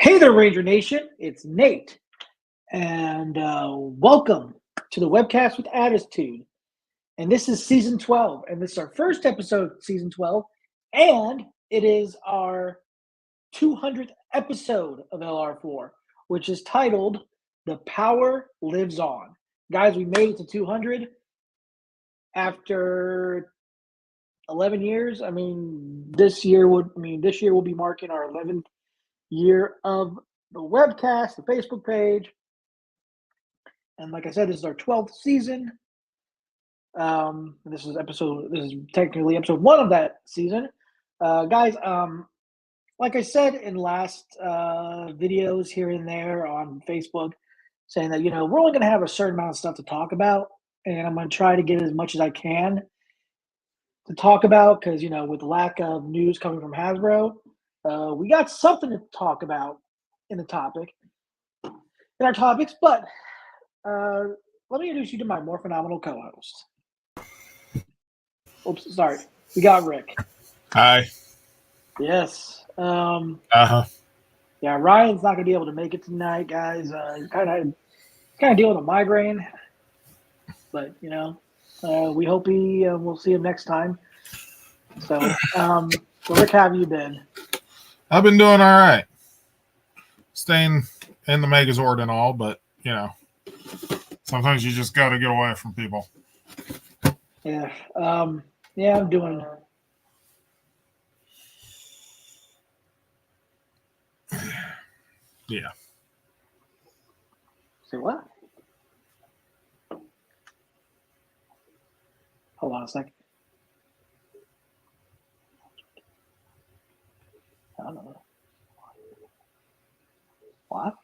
Hey there, Ranger Nation. It's Nate, and welcome to the webcast with Attitude. And this is season 12, and this is our first episode of season 12, and it is our 200th episode of LR4, which is titled The Power Lives On. Guys, we made it to 200 after 11 years. This year will be marking our 11th year of the webcast, the Facebook page. And like I said, this is our 12th season. This is technically episode 1 of that season. Guys, like I said in last videos here and there on Facebook, saying that, we're only going to have a certain amount of stuff to talk about. And I'm going to try to get as much as I can to talk about because, with the lack of news coming from Hasbro, we got something to talk about in our topics, but let me introduce you to my more phenomenal co-host. Oops, sorry. We got Rick. Hi. Yes. Uh-huh. Yeah, Ryan's not going to be able to make it tonight, guys. He's kind of dealing with a migraine. But, we hope we'll see him next time. So, Rick, how have you been? I've been doing all right. Staying in the Megazord and all, but, sometimes you just got to get away from people. Yeah. I'm doing. Yeah. Say what? Hold on a second. I don't know. What?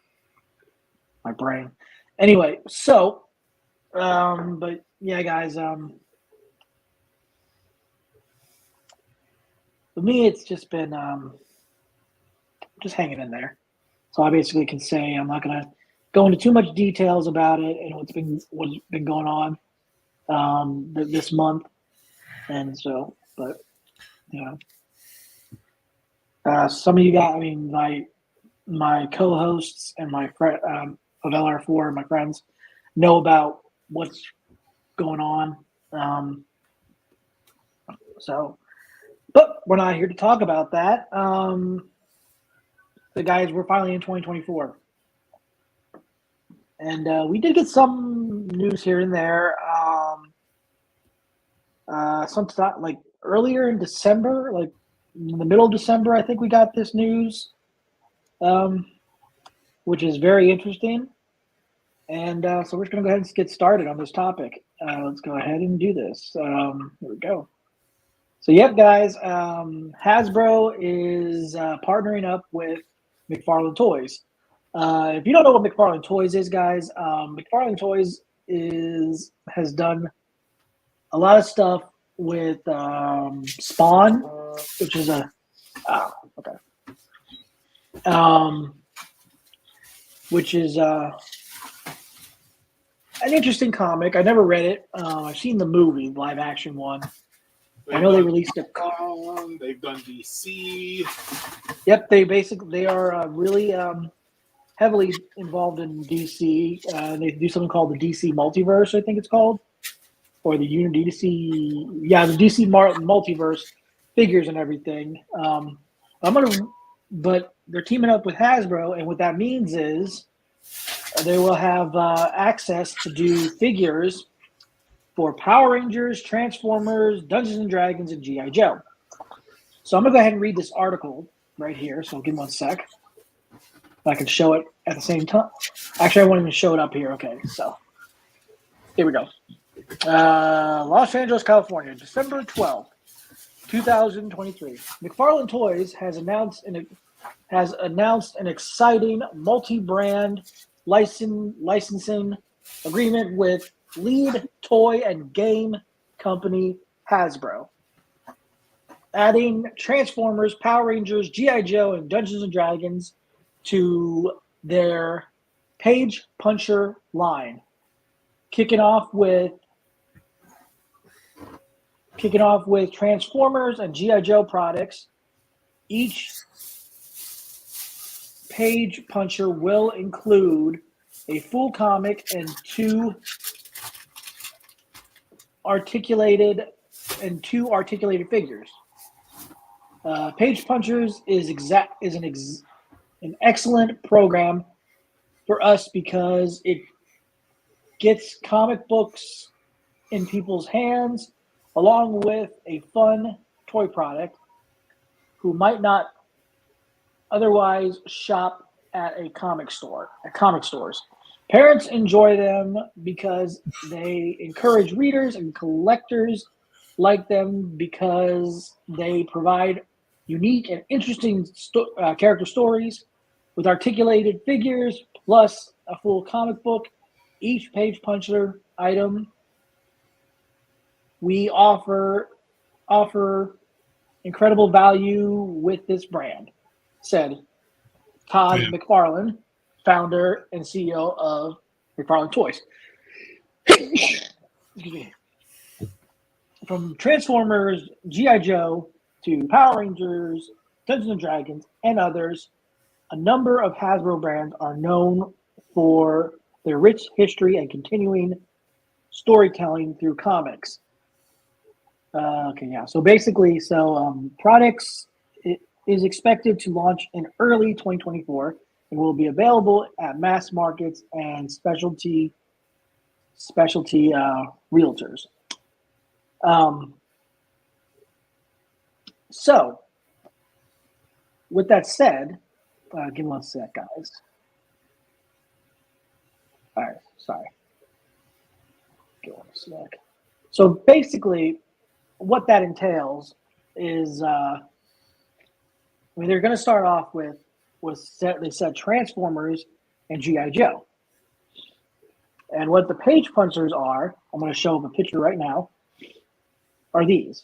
My brain. Anyway, so, but yeah, guys, for me, it's just been just hanging in there. So I basically can say I'm not going to go into too much details about it and what's been going on this month, and so, but some of you guys, my co-hosts and my friend of LR4, my friends, know about what's going on. But we're not here to talk about that. The guys, we're finally in 2024. And we did get some news here and there. Some stuff like earlier in December, like in the middle of December, I think we got this news, which is very interesting. And so we're just going to go ahead and get started on this topic. Let's go ahead and do this. Here we go. So, yep, guys, Hasbro is partnering up with McFarlane Toys. If you don't know what McFarlane Toys is, guys, McFarlane Toys has done a lot of stuff with Spawn, which is which is an interesting comic. I never read it. I've seen the movie, live action one. I know they released it. They've done DC. Yep, they are really heavily involved in DC. They do something called the DC Multiverse, I think it's called, or the DC. Yeah, the DC Multiverse figures and everything. But they're teaming up with Hasbro, and what that means is they will have access to do figures for Power Rangers, Transformers, Dungeons and Dragons, and G.I. Joe. So I'm going to go ahead and read this article right here. So give me one sec. I can show it at the same time. Actually, I won't even show it up here. Okay, so here we go. Los Angeles, California, December 12th, 2023. McFarlane Toys has announced an exciting multi-brand licensing agreement with lead toy and game company Hasbro, adding Transformers, Power Rangers, G.I. Joe, and Dungeons and Dragons to their Page Puncher line, kicking off with Transformers and G.I. Joe products. Each page puncher will include a full comic and two articulated figures. Page Punchers is an excellent program for us because it gets comic books in people's hands along with a fun toy product who might not otherwise shop at comic stores. Parents enjoy them because they encourage readers, and collectors like them because they provide unique and interesting character stories with articulated figures plus a full comic book. Each Page Puncher item we offer incredible value with this brand, said Todd McFarlane, founder and CEO of McFarlane Toys. Excuse me. From Transformers, G.I. Joe, to Power Rangers, Dungeons and Dragons, and others, a number of Hasbro brands are known for their rich history and continuing storytelling through comics. So basically, products is expected to launch in early 2024 and will be available at mass markets and specialty realtors. So, with that said, give me one sec, guys. All right, sorry. Give me one sec. So basically, what that entails is, they're going to start off with they said Transformers and G.I. Joe. And what the Page Punchers are, I'm going to show them a picture right now, are these,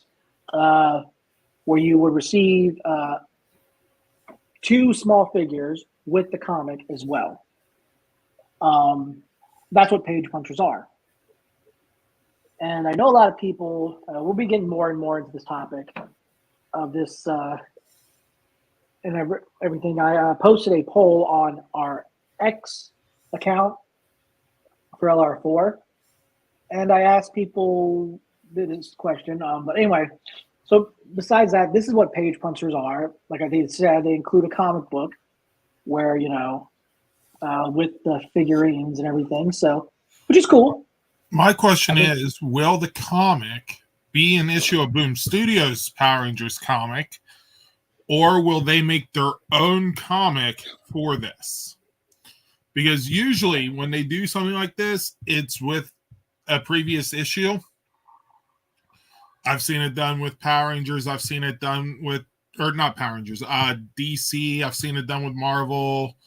where you would receive two small figures with the comic as well. That's what Page Punchers are. And I know a lot of people, we'll be getting more and more into this topic of this and everything. I posted a poll on our X account for LR4, and I asked people this question. But anyway, so besides that, this is what Page Punchers are. Like I said, they include a comic book where, with the figurines and everything. So, which is cool. My question is, will the comic be an issue of Boom Studios Power Rangers comic, or will they make their own comic for this? Because usually when they do something like this, it's with a previous issue. I've seen it done with Power Rangers. I've seen it done with, or not Power Rangers, DC. I've seen it done with Marvel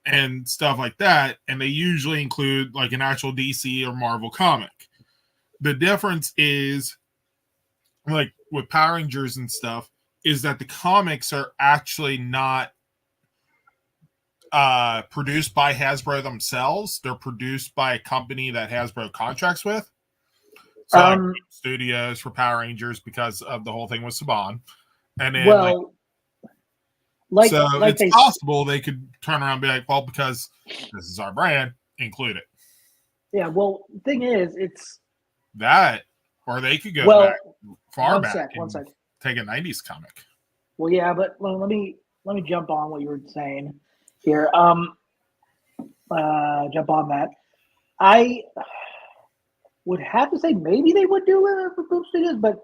and stuff like that. And they usually include like an actual DC or Marvel comic. The difference is, like with Power Rangers and stuff, is that the comics are actually not produced by Hasbro themselves. They're produced by a company that Hasbro contracts with. So like Studios for Power Rangers, because of the whole thing with Saban. And then it's possible they could turn around and be like, well, because this is our brand, include it. Yeah, well, the thing is, it's that, or they could go back far back and take a 90s comic. Well, yeah, but let me jump on what you were saying here. Jump on that. I would have to say maybe they would do it for Boom Studios, but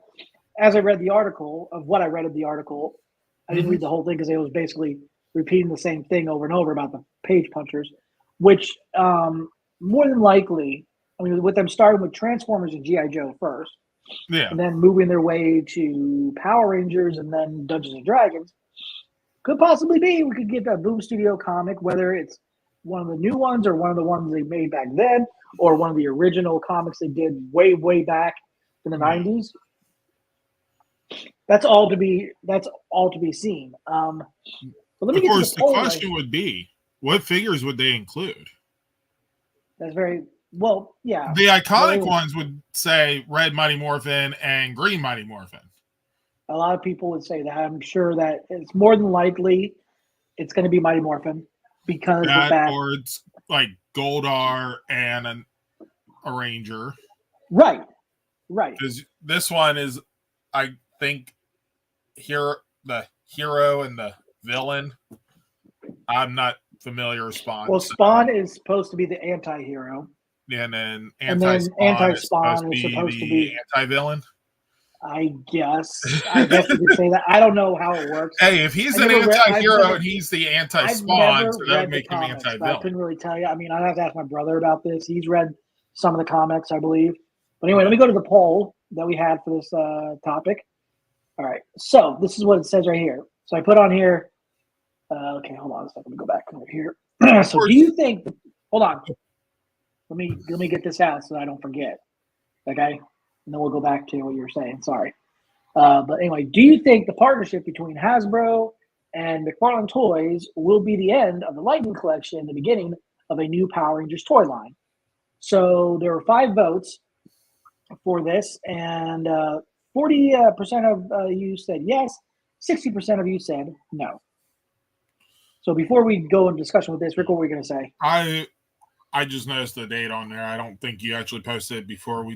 as I read the article, I didn't read the whole thing because it was basically repeating the same thing over and over about the Page Punchers, which more than likely, with them starting with Transformers and G.I. Joe first, and then moving their way to Power Rangers and then Dungeons and Dragons, could possibly be we could get a Boom Studio comic, whether it's one of the new ones or one of the ones they made back then, or one of the original comics they did way, way back in the 90s. That's all to be seen. But let me the question would be, what figures would they include? That's very well, yeah. The iconic ones would say Red Mighty Morphin and Green Mighty Morphin. A lot of people would say that. I'm sure that it's more than likely it's going to be Mighty Morphin because of the That fact. or it's like Goldar and a Ranger. Right. Because this one is, I think, the hero and the villain. I'm not familiar with Spawn. Well, Spawn is supposed to be the anti-hero. And then Anti-Spawn is supposed to be anti-villain. I guess you could say that. I don't know how it works. Hey, if he's an anti-hero and he's the anti-Spawn, so that would make him anti-villain. I couldn't really tell you. I mean, I'd have to ask my brother about this. He's read some of the comics, I believe. But anyway, let me go to the poll that we had for this topic. All right. So this is what it says right here. So I put on here. Okay, hold on a second. Let me go back over here. So do you think? Hold on. Let me get this out so I don't forget. Okay. And then we'll go back to what you were saying. Sorry. But anyway, do you think the partnership between Hasbro and McFarlane Toys will be the end of the Lightning Collection and the beginning of a new Power Rangers toy line? So there were 5 votes for this, and 40% of you said yes, 60% of you said no. So before we go into discussion with this, Rick, what were we going to say? I just noticed the date on there. I don't think you actually posted it before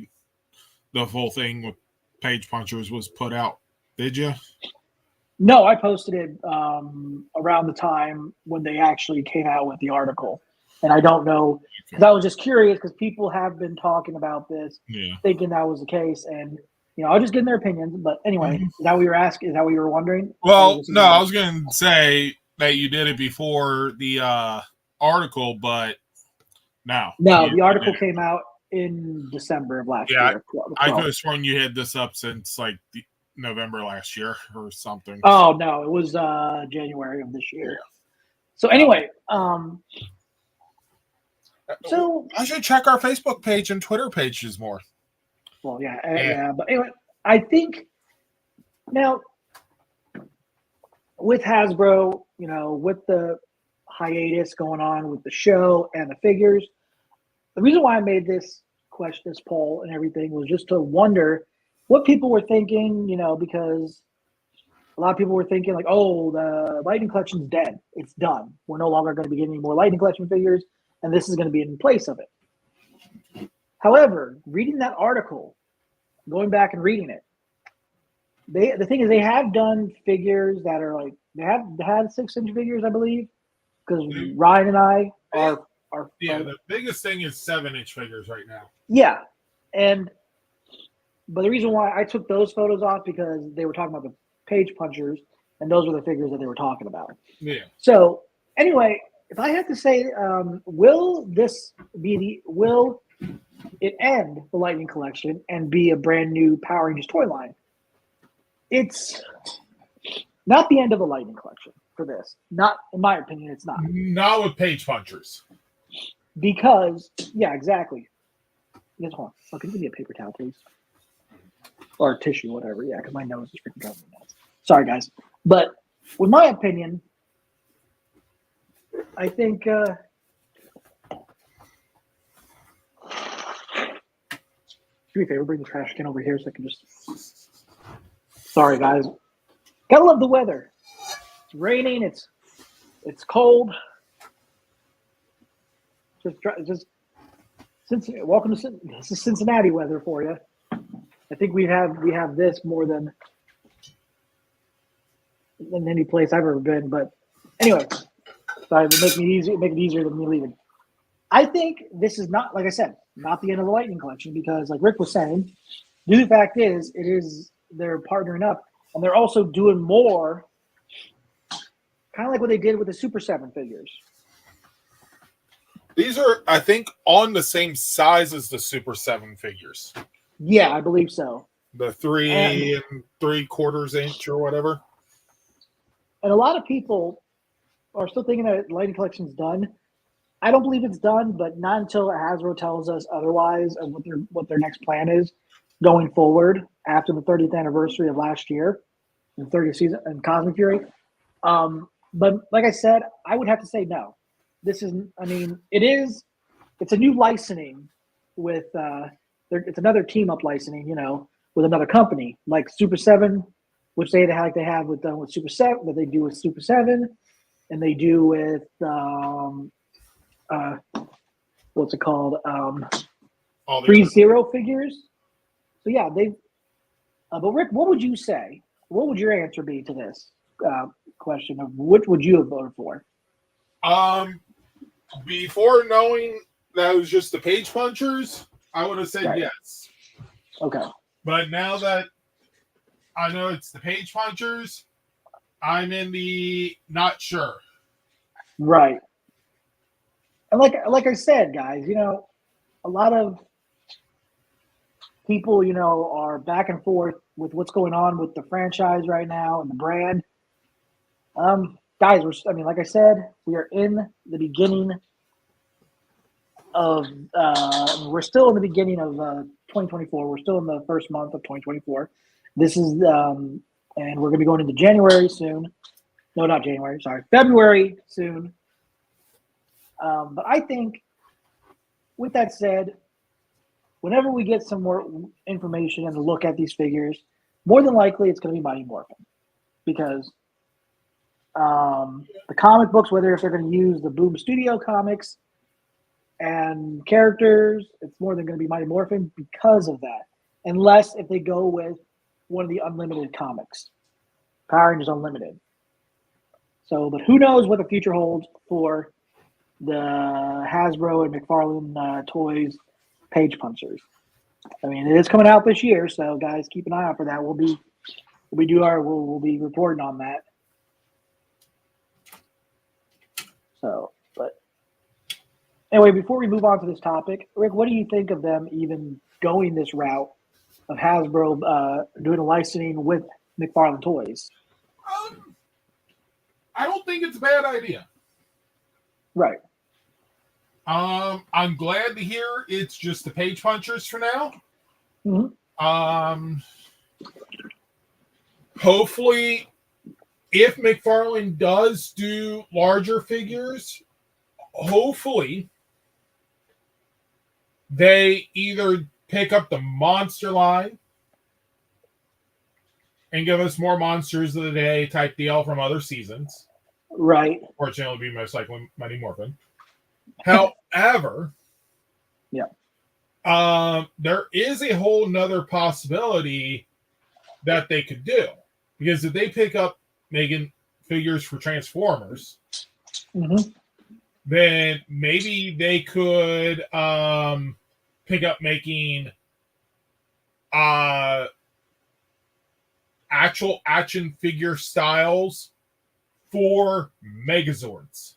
the full thing with Page Punchers was put out. Did you? No, I posted it around the time when they actually came out with the article. And I don't know, because I was just curious, because people have been talking about this, thinking that was the case. And, I was just getting their opinions. But anyway, Is that what you were asking? Is that what you were wondering? Well, no, I was going to say that you did it before the article, but no. No, the article came out in December of last year. I could have sworn you had this up since like November last year or something. Oh, no, it was January of this year. So anyway, so I should check our Facebook page and Twitter pages more. Well, yeah. But anyway, I think now with Hasbro, with the hiatus going on with the show and the figures, the reason why I made this poll and everything was just to wonder what people were thinking, because a lot of people were thinking like, oh, the Lightning Collection's dead. It's done. We're no longer going to be getting any more Lightning Collection figures, and this is going to be in place of it. However, reading that article, going back and reading it, the thing is they have done figures that are like, they have had 6-inch figures, I believe, because Ryan and I are the biggest thing is 7-inch figures right now. Yeah. But the reason why I took those photos off because they were talking about the Page Punchers, and those were the figures that they were talking about. Yeah. So anyway, if I had to say, will it end the Lightning Collection and be a brand new Power Rangers toy line? It's not the end of the Lightning Collection for this. Not, in my opinion, it's not. Not with Page Punchers. Because, yeah, exactly. Yes, hold on. Oh, can you give me a paper towel, please? Or tissue, whatever. Yeah, because my nose is freaking driving me nuts. Sorry, guys. But with my opinion, I think do me a favor, bring the trash can over here so I can just. Sorry, guys. Gotta love the weather. It's raining. It's cold. Welcome to this is Cincinnati weather for you. I think we have this more than any place I've ever been. But anyway, so it would make it easier than me leaving. I think this is not, like I said, not the end of the Lightning Collection, because like Rick was saying, the fact is they're partnering up, and they're also doing more, kind of like what they did with the Super 7 figures. These are, I think, on the same size as the Super 7 figures. Yeah, I believe so. The 3 3/4 inch or whatever. And a lot of people are still thinking that Lightning Collection's done. I don't believe it's done, but not until Hasbro tells us otherwise of what their next plan is going forward after the 30th anniversary of last year and 30th season and Cosmic Fury. But like I said, I would have to say no. This is, I mean, it's a new licensing with, it's another team up licensing, with another company like Super 7, which they have with Super 7, that they do with Super 7. and they do with what's it called? All the Free other- Zero figures. So yeah, they. But Rick, what would you say? What would your answer be to this question of which would you have voted for? Before knowing that it was just the page punchers, I would have said Right. yes. Okay. But now that I know it's the page punchers, I'm in the not sure. Right. And like I said, guys, a lot of people, are back and forth with what's going on with the franchise right now and the brand. Guys, like I said, we are in the beginning of we're still in the beginning of 2024. We're still in the first month of 2024. This is and we're gonna be going into January soon. No, not January, sorry, February soon. But I think with that said, whenever we get some more information and a look at these figures, more than likely it's going to be Mighty Morphin, because the comic books, whether if they're going to use the Boom Studio comics and characters, it's more than going to be Mighty Morphin because of that. Unless if they go with one of the Unlimited comics, Power Rangers Unlimited. So, but who knows what the future holds for the Hasbro and McFarlane Toys page punchers. I mean, it is coming out this year, so guys, keep an eye out for that. We'll be reporting on that. So, but anyway, before we move on to this topic, Rick, what do you think of them even going this route of Hasbro doing a licensing with McFarlane Toys? I don't think it's a bad idea. Right. I'm glad to hear it's just the page punchers for now. Mm-hmm. Hopefully, if McFarlane does do larger figures, hopefully they either pick up the monster line and give us more Monsters of the Day type deal from other seasons. Right. Fortunately, it'll be most likely Mighty Morphin. However, there is a whole nother possibility that they could do, because if they pick up making figures for Transformers, Mm-hmm. then maybe they could pick up making actual action figure styles for Megazords.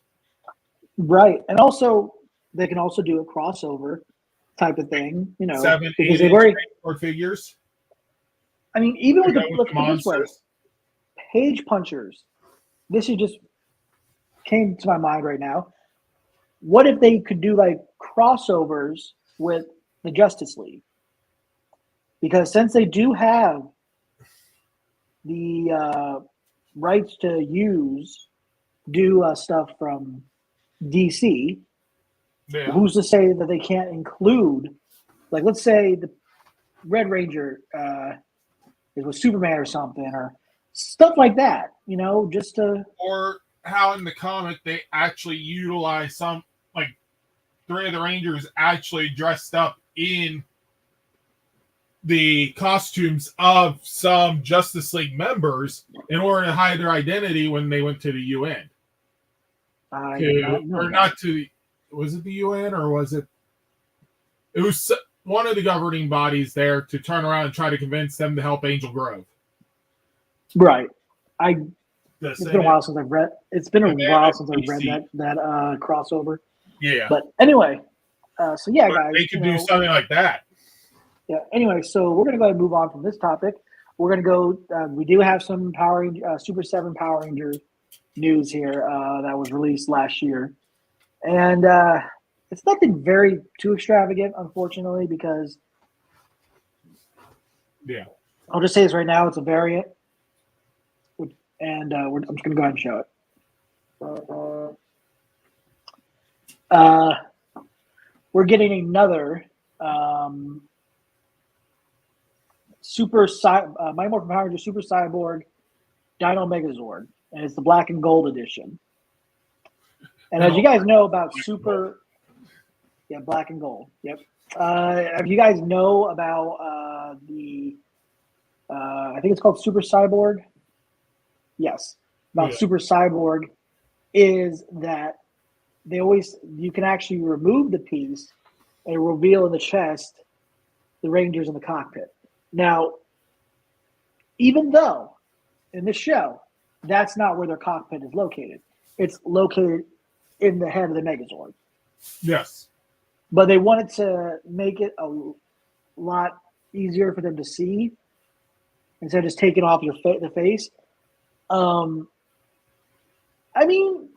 Right. And also, they can also do a crossover type of thing, 7, because 8 they've already, or figures. I mean, even with Look look at it this way, page punchers, this just came to my mind right now. What if they could do like crossovers with the Justice League? Because since they do have the rights to do stuff from DC, who's to say that they can't include, like, let's say the Red Ranger is with Superman or something, or stuff like that, just to. Or how in the comic they actually utilize some, like 3 of the Rangers actually dressed up in the costumes of some Justice League members in order to hide their identity when they went to the UN. Was it the UN or was it? It was one of the governing bodies there to turn around and try to convince them to help Angel Grove. Right. It's been a while since I've read. It's been a while since I've read that crossover. Yeah. But anyway, so yeah, guys, they could do something like that. Yeah. Anyway, so we're gonna go ahead and move on from this topic. We're gonna go. We do have some Super 7 Power Rangers news here that was released last year, and it's nothing very too extravagant, unfortunately, because I'll just say this right now: it's a variant, and I'm just gonna go ahead and show it. We're getting another Mighty Morphin Power Rangers Super Cyborg Dino Megazord, and it's the black and gold edition. And as you guys know about Super, yeah, black and gold. Yep. If you guys know about I think it's called Super Cyborg. Yes, about Super Cyborg is that you can actually remove the piece and reveal in the chest the Rangers in the cockpit. Now, even though in this show, that's not where their cockpit is located. It's located in the head of the Megazord. Yes. But they wanted to make it a lot easier for them to see instead of just taking off the face. I mean,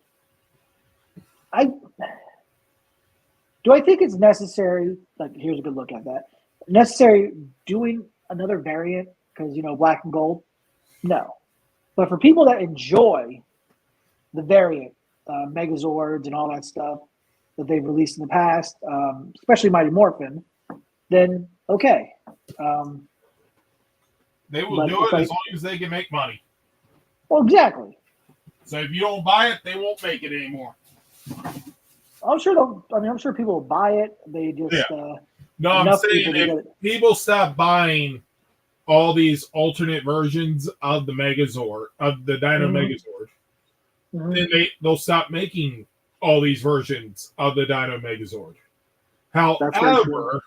do I think it's necessary? Like, here's a good look at that. Necessary doing another variant because black and gold? No. But for people that enjoy the variant, Megazords and all that stuff that they've released in the past, especially Mighty Morphin, then okay. They will do it as long as they can make money. Well, exactly. So if you don't buy it, they won't make it anymore. I'm sure I'm sure people will buy it. They just no. I'm saying if people stop buying all these alternate versions of the Megazord, of the Dino Megazord, then they'll stop making all these versions of the Dino Megazord. However,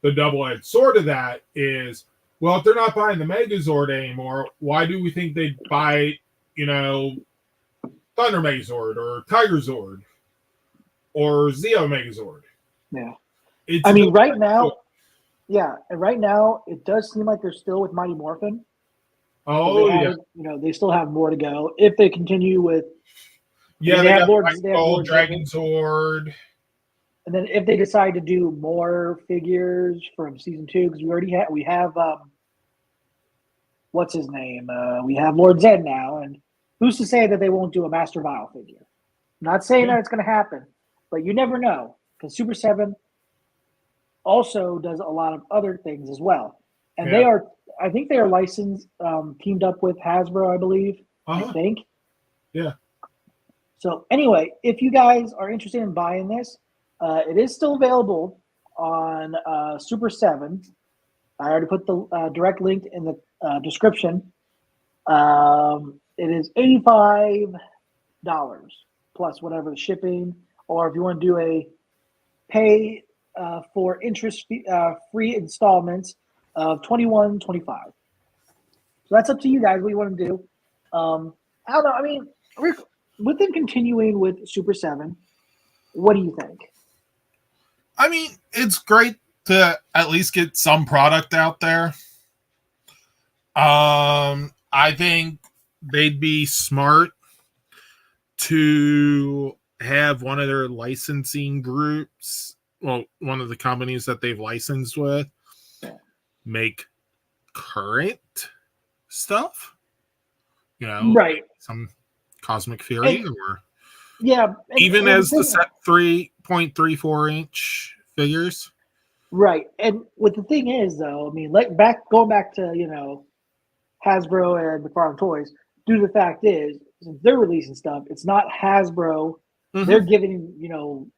the double-edged sword of that is, well, if they're not buying the Megazord anymore, why do we think they'd buy, Thunder Megazord or Tiger Zord or Zeo Megazord? Yeah. It's right now, right now it does seem like they're still with Mighty Morphin. Oh, yeah. They still have more to go if they continue with. Yeah, they got Gold Dragon Zord. And then if they decide to do more figures from season 2, because we have what's his name? We have Lord Zed now, and who's to say that they won't do a Master Vile figure? I'm not saying that it's going to happen, but you never know, because Super 7 also does a lot of other things as well. And I think they are licensed, teamed up with Hasbro, I believe. I think. Yeah. So anyway, if you guys are interested in buying this, it is still available on Super 7. I already put the direct link in the description. It is $85 plus whatever the shipping, or if you want to do a pay for interest free installments of $21.25. So that's up to you guys what you want to do. I don't know. I mean, with them continuing with Super 7, what do you think? I mean, it's great to at least get some product out there. I think they'd be smart to have one of their licensing groups, well, one of the companies that they've licensed with, make current stuff. Right. Some Cosmic Fury or even and as the set 3.34 inch figures. Right. And what the thing is, though, I mean, going back to, Hasbro and McFarlane Toys, due to the fact is, since they're releasing stuff, it's not Hasbro. Mm-hmm. They're giving,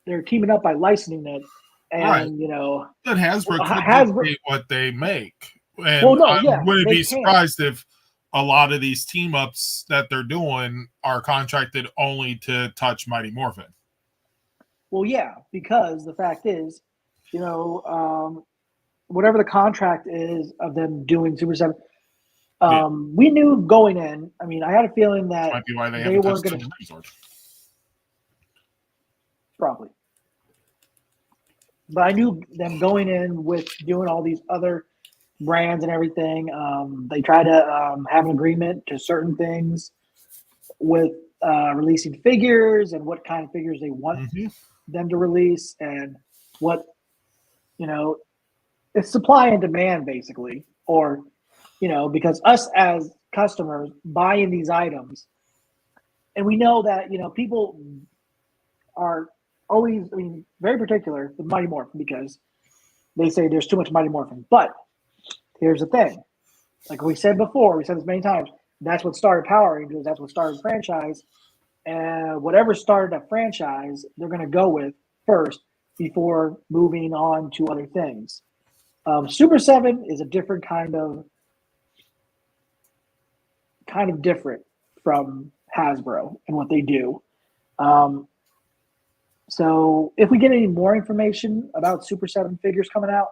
they're teaming up by licensing it. And, But Hasbro could dictate what they make. And wouldn't be surprised if a lot of these team ups that they're doing are contracted only to touch Mighty Morphin. Well, yeah, because the fact is, whatever the contract is of them doing Super 7, we knew going in. I mean, I had a feeling that might be why they weren't going to. Probably. But I knew them going in with doing all these other brands and everything. They try to have an agreement to certain things with releasing figures and what kind of figures they want them to release and what, it's supply and demand basically, or, because us as customers buying these items, and we know that, people are always, very particular with Mighty Morphin because they say there's too much Mighty Morphin. But here's the thing. Like we said before, we said this many times, that's what started Power Rangers, that's what started the franchise. and whatever started a franchise, they're going to go with first before moving on to other things. Super 7 is a different kind of different from Hasbro and what they do. So if we get any more information about Super 7 figures coming out,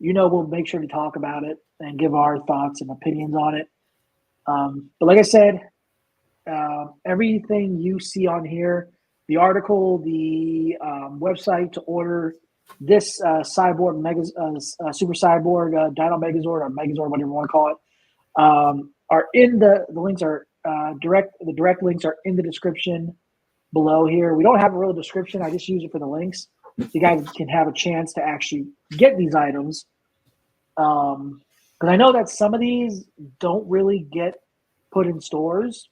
we'll make sure to talk about it and give our thoughts and opinions on it. But like I said, everything you see on here, the article, the website to order this Cyborg Super Cyborg Dino Megazord or Megazord, whatever you want to call it, are in the links are direct. The direct links are in the description below here. We don't have a real description. I just use it for the links. So you guys can have a chance to actually get these items. Because I know that some of these don't really get put in stores.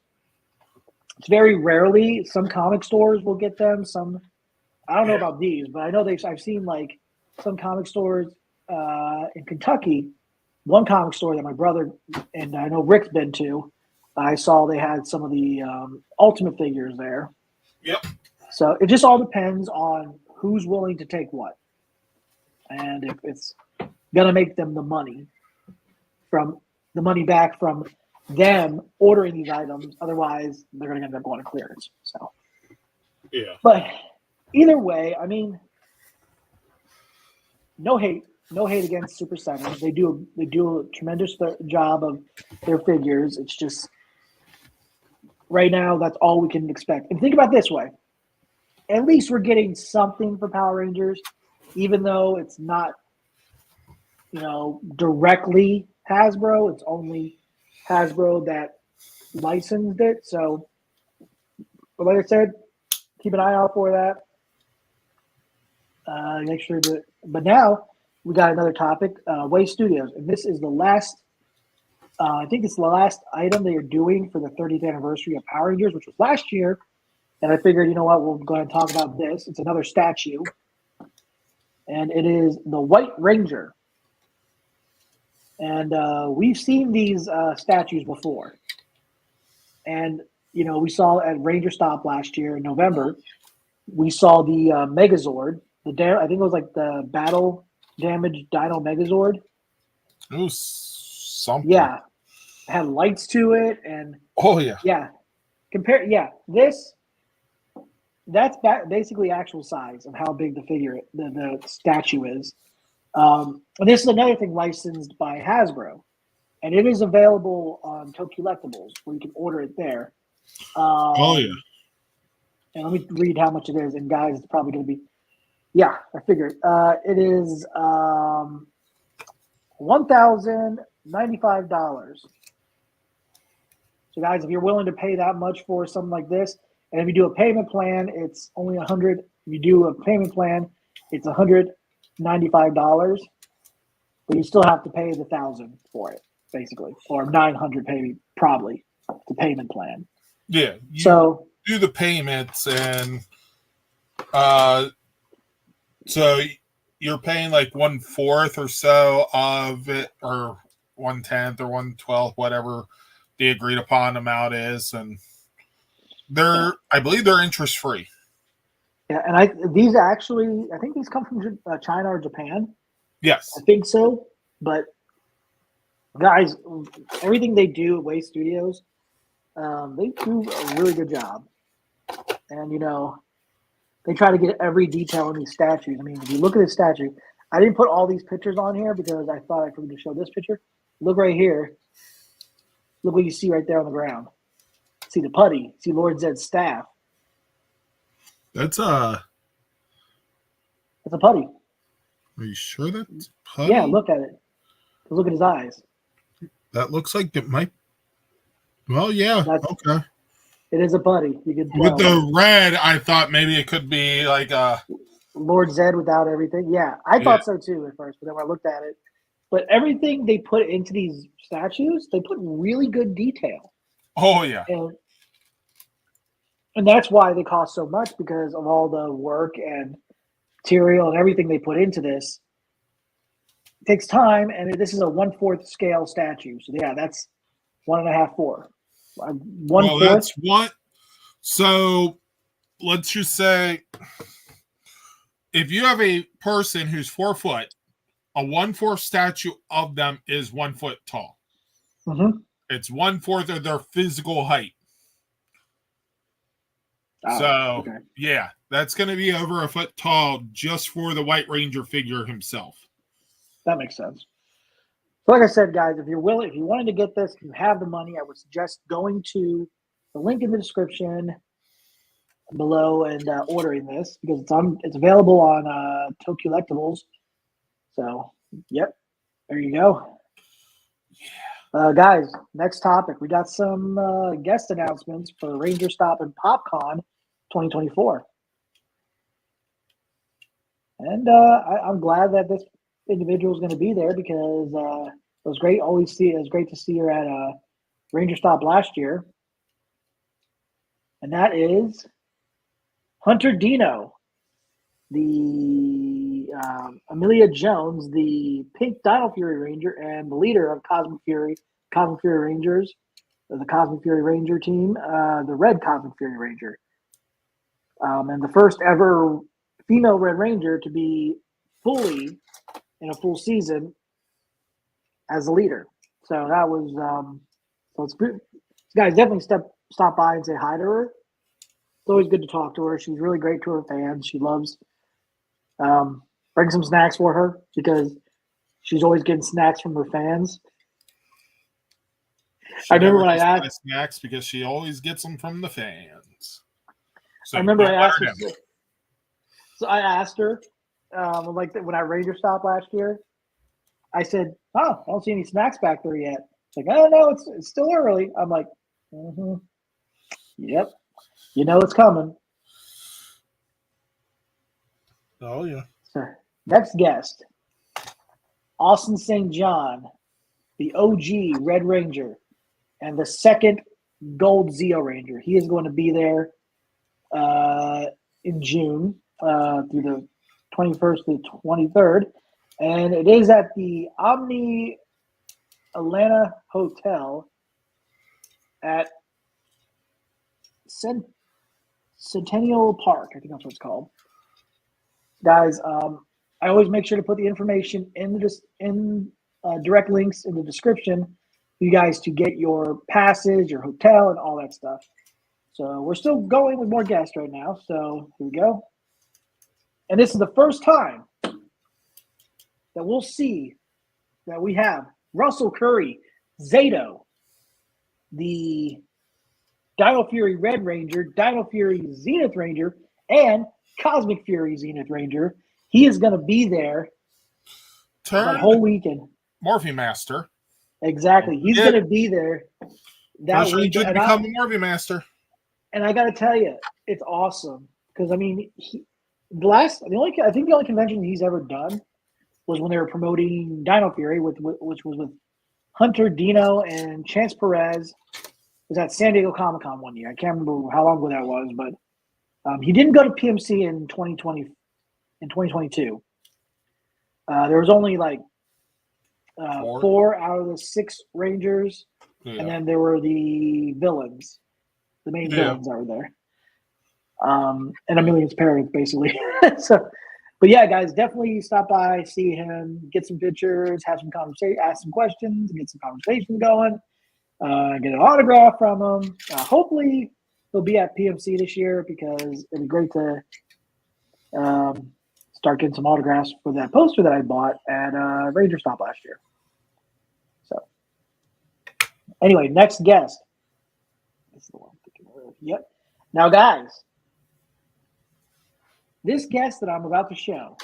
It's very rarely. Some comic stores will get them. Some, I don't know about these, but I know I've seen like some comic stores in Kentucky. One comic store that my brother and I know Rick's been to, I saw they had some of the Ultimate figures there. Yep. So it just all depends on who's willing to take what, and if it's gonna make them the money back from them ordering these items. Otherwise, they're gonna end up going to clearance. So yeah. But either way, I mean, no hate against Super 7. They do a tremendous job of their figures. It's just right now that's all we can expect. And think about it this way: at least we're getting something for Power Rangers, even though it's not, directly Hasbro. It's only Hasbro that licensed it. So, but like I said, keep an eye out for that. Make sure to. But now we got another topic, Waste Studios, and this is the last. I think it's the last item they are doing for the 30th anniversary of Power Rangers, which was last year. And I figured, you know what, we'll go ahead and talk about this. It's another statue, and it is the White Ranger. And we've seen these statues before. And, we saw at Ranger Stop last year in November, we saw the Megazord. I think it was like the Battle Damage Dino Megazord. It was something. Yeah. It had lights to it. And oh, yeah. Yeah. That's basically actual size of how big the figure, the statue is. And this is another thing licensed by Hasbro, and it is available on Tokulectables, where you can order it there. Oh yeah. And let me read how much it is. And guys, it's probably going to be, yeah, I figured it is $1,095. So guys, if you're willing to pay that much for something like this, and if you do a payment plan, it's only $100. If you do a payment plan, it's $195, but you still have to pay the $1,000 for it, basically, or $900 maybe, probably, the payment plan. Yeah. So do the payments, and so you're paying like 1/4 or so of it, or 1/10 or 1/12, whatever the agreed upon amount is, and I believe they're interest free. Yeah, and I think these come from China or Japan. Yes, I think so. But guys, everything they do at Waste Studios, they do a really good job. And they try to get every detail in these statues. I mean, if you look at this statue, I didn't put all these pictures on here because I thought I forgot to show this picture. Look right here. Look what you see right there on the ground. See the putty. See Lord Zedd's staff. That's a putty. Are you sure that's putty? Yeah, look at it. Look at his eyes. That looks like it might. Well, yeah. Okay. It is a putty. You can tell. With the red, I thought maybe it could be like a Lord Zedd without everything. Yeah, I thought so too at first, but then when I looked at it, but everything they put into these statues, they put really good detail. Oh yeah. And that's why they cost so much, because of all the work and material and everything they put into this. It takes time, and this is a 1/4 scale statue. So yeah, that's 1.5, 4. 1/4. Well, that's one. So let's just say if you have a person who's 4 foot, a 1/4 statue of them is 1 foot tall. Mm-hmm. It's 1/4 of their physical height. Oh, So, okay. yeah, that's going to be over a foot tall just for the White Ranger figure himself. That makes sense. So like I said, guys, if you're willing, if you wanted to get this, if you have the money, I would suggest going to the link in the description below and ordering this because it's available on Tokyo Collectibles. So, yep, there you go. Guys, next topic. We got some guest announcements for Ranger Stop and PopCon 2024. And I'm glad that this individual is going to be there because it was great. It was great to see her at Ranger Stop last year. And that is Hunter Dino, the Amelia Jones, the pink Dino Fury Ranger and the leader of Cosmic Fury Rangers, the Cosmic Fury Ranger team, the Red Cosmic Fury Ranger. And the first ever female Red Ranger to be fully in a full season as a leader. So that was so it's good. Guys, definitely stop by and say hi to her. It's always good to talk to her. She's really great to her fans. She loves bring some snacks for her because she's always getting snacks from her fans. I remember when I asked snacks because she always gets them from the fans. So I remember I asked her. So I asked her, like when I Ranger Stop last year, I said, "Oh, I don't see any snacks back there yet." She's like, "Oh no, it's still early." I'm like, "Mm-hmm. Yep, you know it's coming." Oh yeah. So next guest, Austin St. John, the OG Red Ranger, and the second Gold Zeo Ranger. He is going to be there in June through the 21st to the 23rd. And it is at the Omni Atlanta Hotel at Centennial Park. I think that's what it's called. Guys, I always make sure to put the information in direct links in the description for you guys to get your passes, your hotel, and all that stuff. So we're still going with more guests right now. So here we go. And this is the first time that we'll see that we have Russell Curry, Zato, the Dino Fury Red Ranger, Dino Fury Zenith Ranger, and Cosmic Fury Zenith Ranger. He is going to be there that whole weekend. Morphe Master. Exactly. He's going to be there that weekend. To become a Morphe Master. And I got to tell you, it's awesome because I mean, I think the only convention he's ever done was when they were promoting Dino Fury, which was with Hunter, Dino, and Chance Perez. It was at San Diego Comic-Con one year. I can't remember how long ago that was, but he didn't go to PMC in 2022. There was only like 4 out of the 6 Rangers, and then there were the villains, the main villains that were there, and Amelia's parents, basically. But yeah, guys, definitely stop by, see him, get some pictures, have some conversation, ask some questions, get some conversation going, get an autograph from him. Hopefully, he'll be at PMC this year because it'd be great to start getting some autographs for that poster that I bought at Ranger Stop last year. So, anyway, next guest. This is the one I'm thinking of. Yep. Now, guys. This guest that I'm about to show,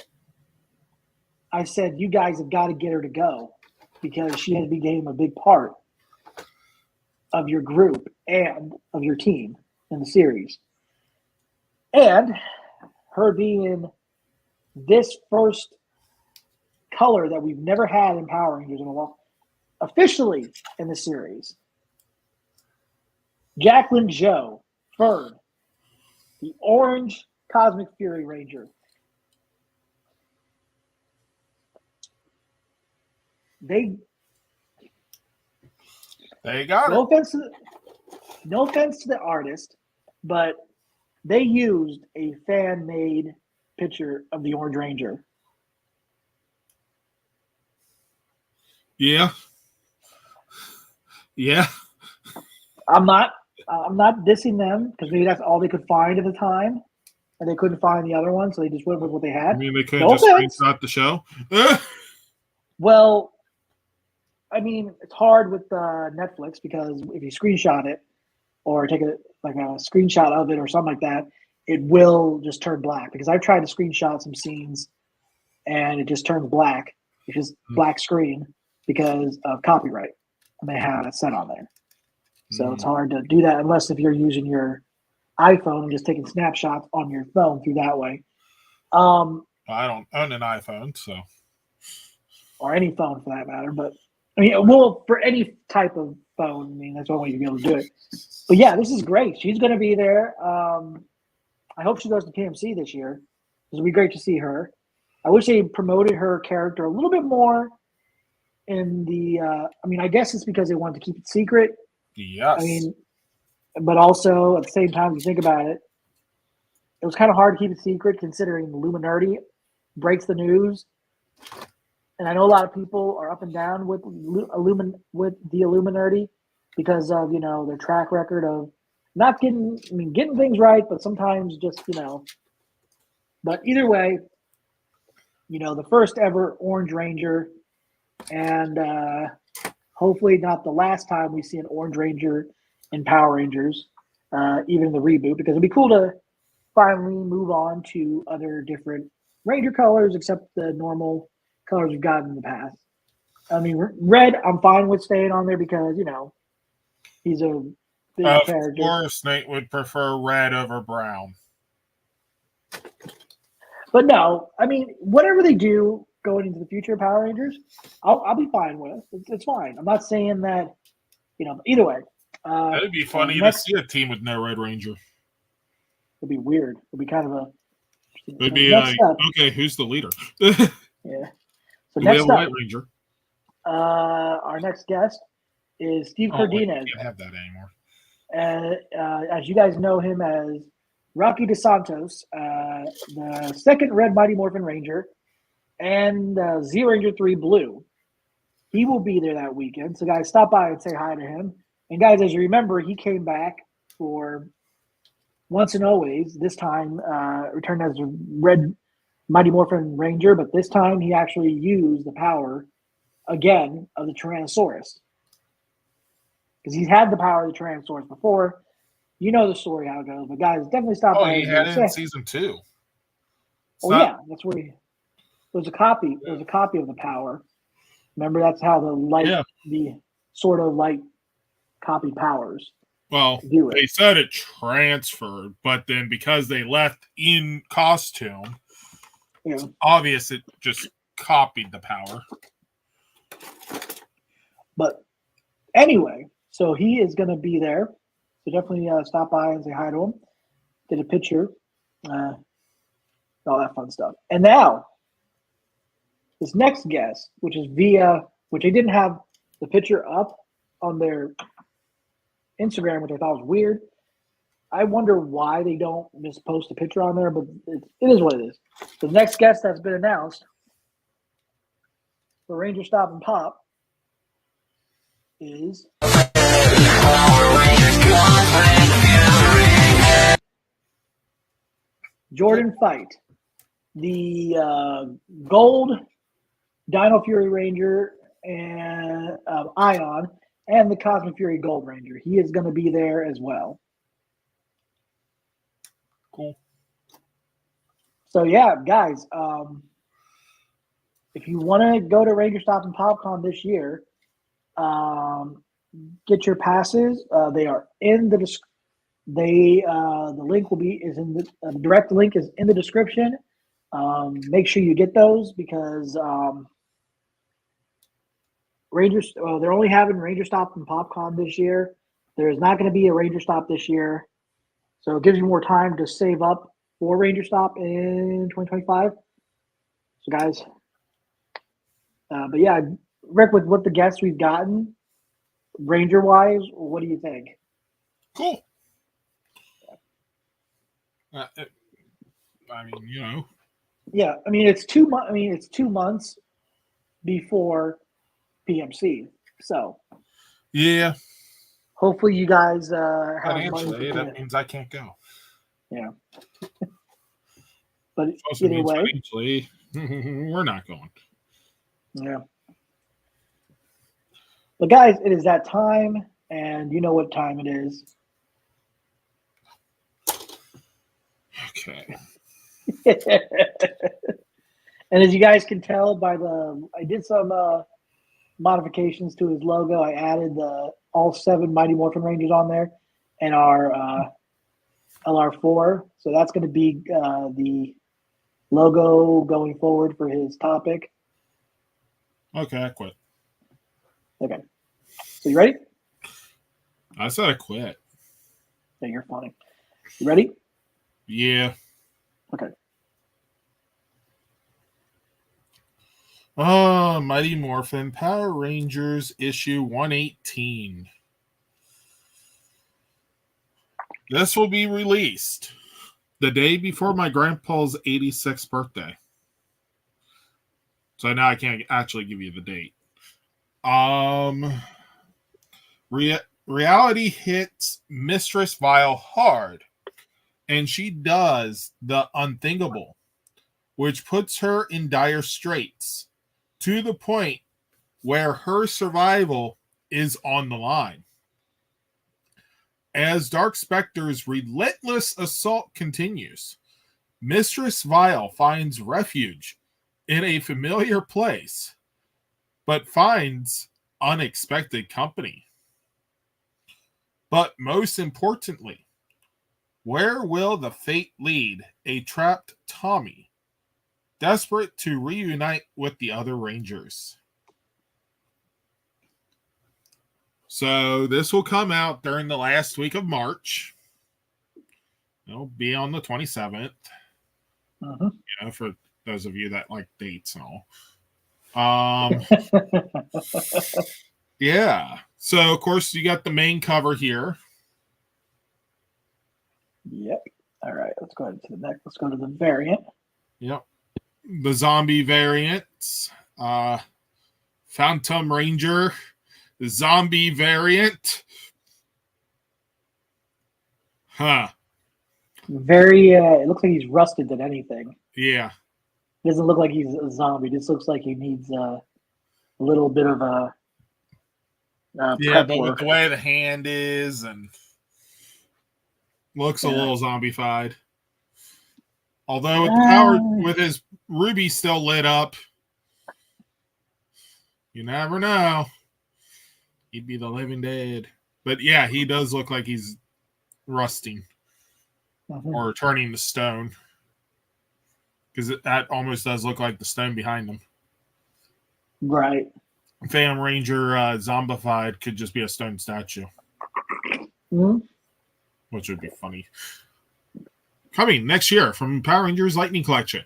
I said, you guys have got to get her to go because she has become a big part of your group and of your team in the series. And her being this first color that we've never had in Power Rangers in a while, officially in the series. Jacqueline Joe Ferd, the orange Cosmic Fury Ranger. They got no offense to the artist, but they used a fan-made picture of the Orange Ranger. Yeah. Yeah. I'm not dissing them because maybe that's all they could find at the time, and they couldn't find the other one, so they just went with what they I had. mean, they couldn't No just offense. screenshot the show. Well, I mean, it's hard with Netflix because if you screenshot it or take a screenshot of it or something like that, it will just turn black. Because I've tried to screenshot some scenes and it just turns black. It's just black screen because of copyright, and they have it set on there. So it's hard to do that unless if you're using your iPhone and just taking snapshots on your phone through that way. I don't own an iPhone, so. Or any phone for that matter. But I mean, well, for any type of phone, I mean, that's one way you'd be able to do it. But yeah, this is great. She's going to be there. I hope she goes to PMC this year. It'll be great to see her. I wish they promoted her character a little bit more in the. I mean, I guess it's because they wanted to keep it secret. Yes. I mean, but also at the same time, if you think about it, it was kind of hard to keep it secret considering Luminardi breaks the news. And I know a lot of people are up and down with the Illuminati because of, their track record of not getting things right, but sometimes just, But either way, the first ever Orange Ranger, and hopefully not the last time we see an Orange Ranger in Power Rangers, even the reboot, because it'd be cool to finally move on to other different Ranger colors except the normal colors we've gotten in the past. I mean, red, I'm fine with staying on there because, he's a big character. Of course, Nate would prefer red over brown. But no, I mean, whatever they do going into the future of Power Rangers, I'll be fine with. It's fine. I'm not saying that, either way. It'd be funny to see a team with no Red Ranger. It'd be weird. It'd be kind of a. It'd be like, okay, who's the leader? Yeah. So Do next we have a up, White Ranger? Our next guest is Steve Cardenas. We can't have that anymore. As you guys know him as Rocky DeSantos, the second Red Mighty Morphin Ranger, and Z Ranger 3 Blue. He will be there that weekend. So, guys, stop by and say hi to him. And, guys, as you remember, he came back for Once and Always. This time, returned as a Red Mighty Morphin Ranger, but this time he actually used the power again of the Tyrannosaurus. Because he's had the power of the Tyrannosaurus before. You know the story how it goes, but guys, definitely stop by. He had it in season 2. Yeah, that's where there's a copy. There's a copy of the power. Remember, that's how the sort of light copy powers. Well, they said it transferred, but then because they left in costume, it's obvious it just copied the power. But anyway, so he is going to be there. So definitely stop by and say hi to him. Get a picture. All that fun stuff. And now, this next guest, which is which they didn't have the picture up on their Instagram, which I thought was weird. I wonder why they don't just post a picture on there, but it is what it is. The next guest that's been announced for Ranger Stop and Pop is Jordan Fite, the gold Dino Fury Ranger and Ion, and the Cosmic Fury Gold Ranger. He is going to be there as well. Cool. So yeah, guys, if you want to go to Ranger Stop and PopCon this year, get your passes. They are in the the link is in the direct link is in the description. Make sure you get those because they're only having Ranger Stop and PopCon this year. There is not going to be a Ranger Stop this year, so it gives you more time to save up for Ranger Stop in 2025. So, guys, but yeah, Rick, with what the guests we've gotten, Ranger-wise, what do you think? Cool. I mean, you know. Yeah, I mean it's 2 months. I mean it's 2 months before PMC. So Yeah, hopefully you guys have money financially, to. that means I can't go. Yeah, but Also either means way, financially, we're not going. yeah. But guys, it is that time, and you know what time it is. Okay. And as you guys can tell by I did some modifications to his logo. I added all 7 Mighty Morphin Rangers on there, and our LR4. So that's going to be the logo going forward for his topic. Okay, I quit. Okay. So you ready? I said I quit. Yeah, you're funny. You ready? Yeah. Okay. Mighty Morphin Power Rangers issue 118. This will be released the day before my grandpa's 86th birthday. So now I can't actually give you the date. Reality hits Mistress Vile hard, and she does the unthinkable, which puts her in dire straits to the point where her survival is on the line. As Dark Spectre's relentless assault continues, Mistress Vile finds refuge in a familiar place, but finds unexpected company. But most importantly, where will the fate lead a trapped Tommy, desperate to reunite with the other Rangers? So this will come out during the last week of March. It'll be on the 27th. Uh-huh. You know, for those of you that like dates and all. Yeah. So of course you got the main cover here. Yep. All right. Let's go ahead to the next. Let's go to the variant. Yep. The zombie variants. Phantom Ranger. The zombie variant. Huh. Very. It looks like he's rusted than anything. Yeah. It doesn't look like he's a zombie. This looks like he needs a little bit of a Yeah, prep but with work. the way the hand is and looks a little zombified. Although with the power, with his ruby still lit up, you never know. He'd be the living dead. But yeah, he does look like he's rusting or turning to stone. Because that almost does look like the stone behind them. Right. Phantom Ranger zombified could just be a stone statue. Mm-hmm. Which would be funny. Coming next year from Power Rangers Lightning Collection.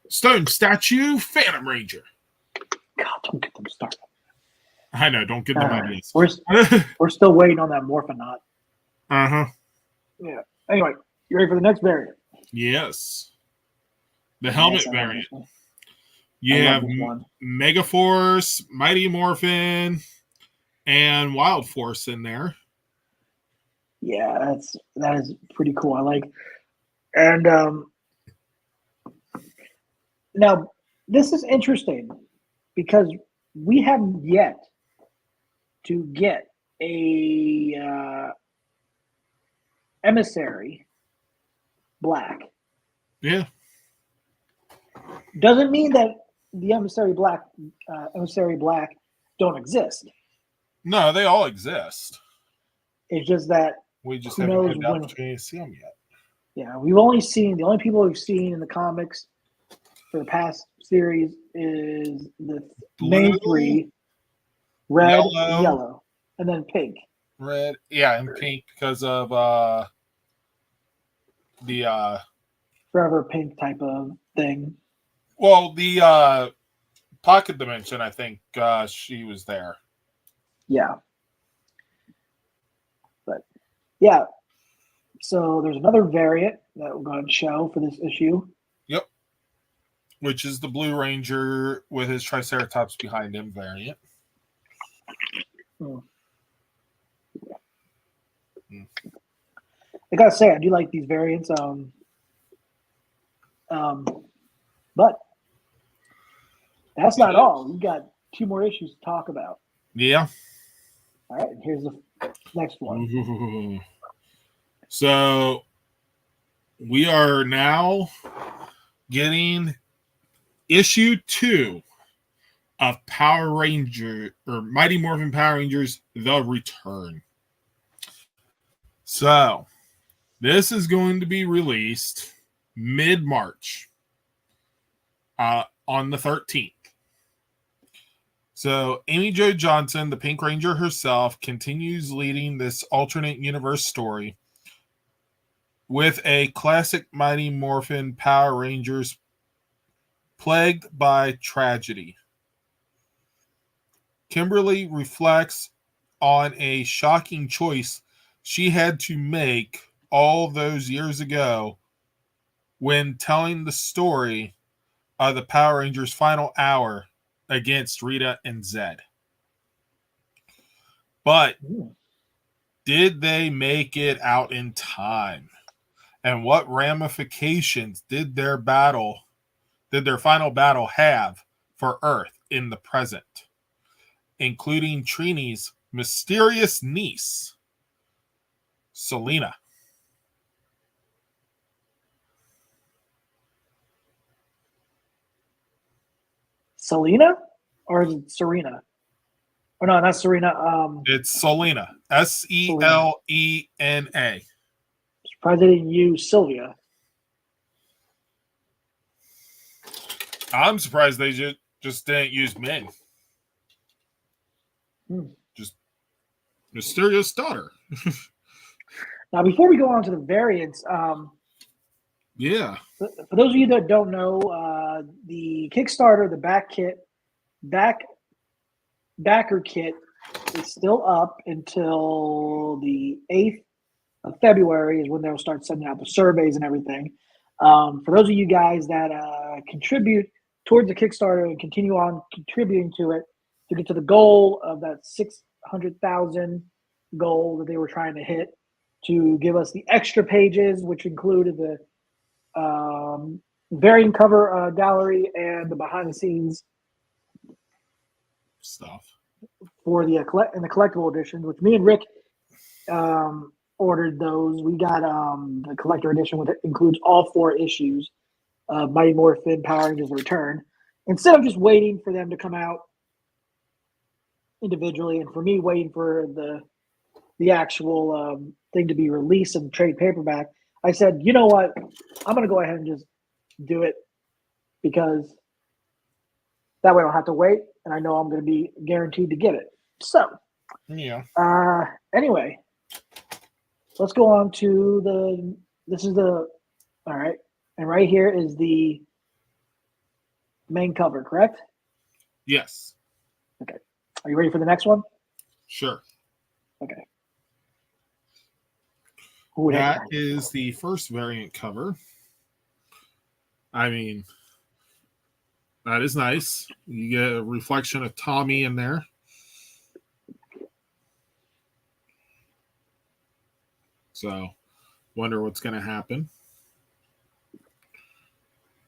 Stone statue Phantom Ranger. God, don't get them started. I know, don't get them ideas. We're still waiting on that Morphonaut. Uh-huh. Yeah. Anyway, you ready for the next variant? Yes. The helmet variant. You I have Megaforce, Mighty Morphin, and Wild Force in there. Yeah, that is pretty cool. I like, and now this is interesting because we have yet to get a emissary black. Yeah. Doesn't mean that the emissary black don't exist. No, they all exist. It's just that we just haven't had the opportunity to see them yet. Yeah, we've only seen the only people we've seen in the comics for the past series is the main 3: red, yellow, and then pink. Red, yeah, and pink because of the Forever Pink type of thing. Well, the Pocket Dimension, I think she was there. Yeah. But yeah. So there's another variant that we're going to show for this issue. Yep. Which is the Blue Ranger with his Triceratops behind him variant. Hmm. I gotta say, I do like these variants. But that's not all. We got 2 more issues to talk about. Yeah. All right, and here's the next one. Ooh. So we are now getting issue 2 of Power Ranger or Mighty Morphin Power Rangers The Return. So this is going to be released mid-March on the 13th. So Amy Jo Johnson, the Pink Ranger herself, continues leading this alternate universe story with a classic Mighty Morphin Power Rangers plagued by tragedy. Kimberly reflects on a shocking choice she had to make all those years ago when telling the story of the Power Rangers' final hour against Rita and Zed. But did they make it out in time? And what ramifications did their final battle have for Earth in the present, including Trini's mysterious niece, Selena? Selena? Or is it Serena? Oh, no, not Serena. It's Selena. Selena. Surprised they didn't use Sylvia. I'm surprised they just didn't use Ming. Just mysterious daughter. Now, before we go on to the variants, Yeah. for those of you that don't know, the Kickstarter, the backer kit is still up until the 8th of February is when they'll start sending out the surveys and everything. For those of you guys that contribute towards the Kickstarter and continue on contributing to it to get to the goal of that 600,000 goal that they were trying to hit, to give us the extra pages, which included the variant cover gallery and the behind the scenes Stuff for the collectible edition, which me and Rick ordered those. We got the collector edition, which includes all 4 issues of Mighty Morphin Power Rangers Return. Instead of just waiting for them to come out individually, and for me waiting for the actual thing to be released in trade paperback, I said, you know what? I'm going to go ahead and just do it, because that way I don't have to wait, and I know I'm going to be guaranteed to get it. So, yeah. Anyway, let's go on to all right, and right here is the main cover, correct? Yes. Okay. Are you ready for the next one? Sure. Okay. Ooh, that is the first variant cover. I mean, that is nice. You get a reflection of Tommy in there. So, wonder what's going to happen.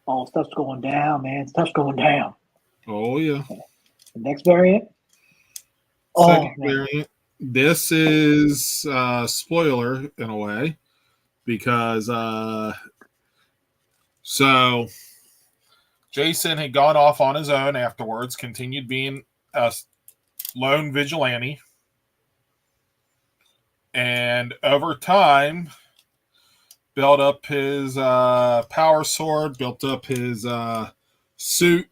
Oh, stuff's going down, man. Stuff's going down. Oh, yeah. Okay. The next variant. Second variant. This is spoiler in a way, because so Jason had gone off on his own afterwards, continued being a lone vigilante, and over time built up his power sword, built up his suit,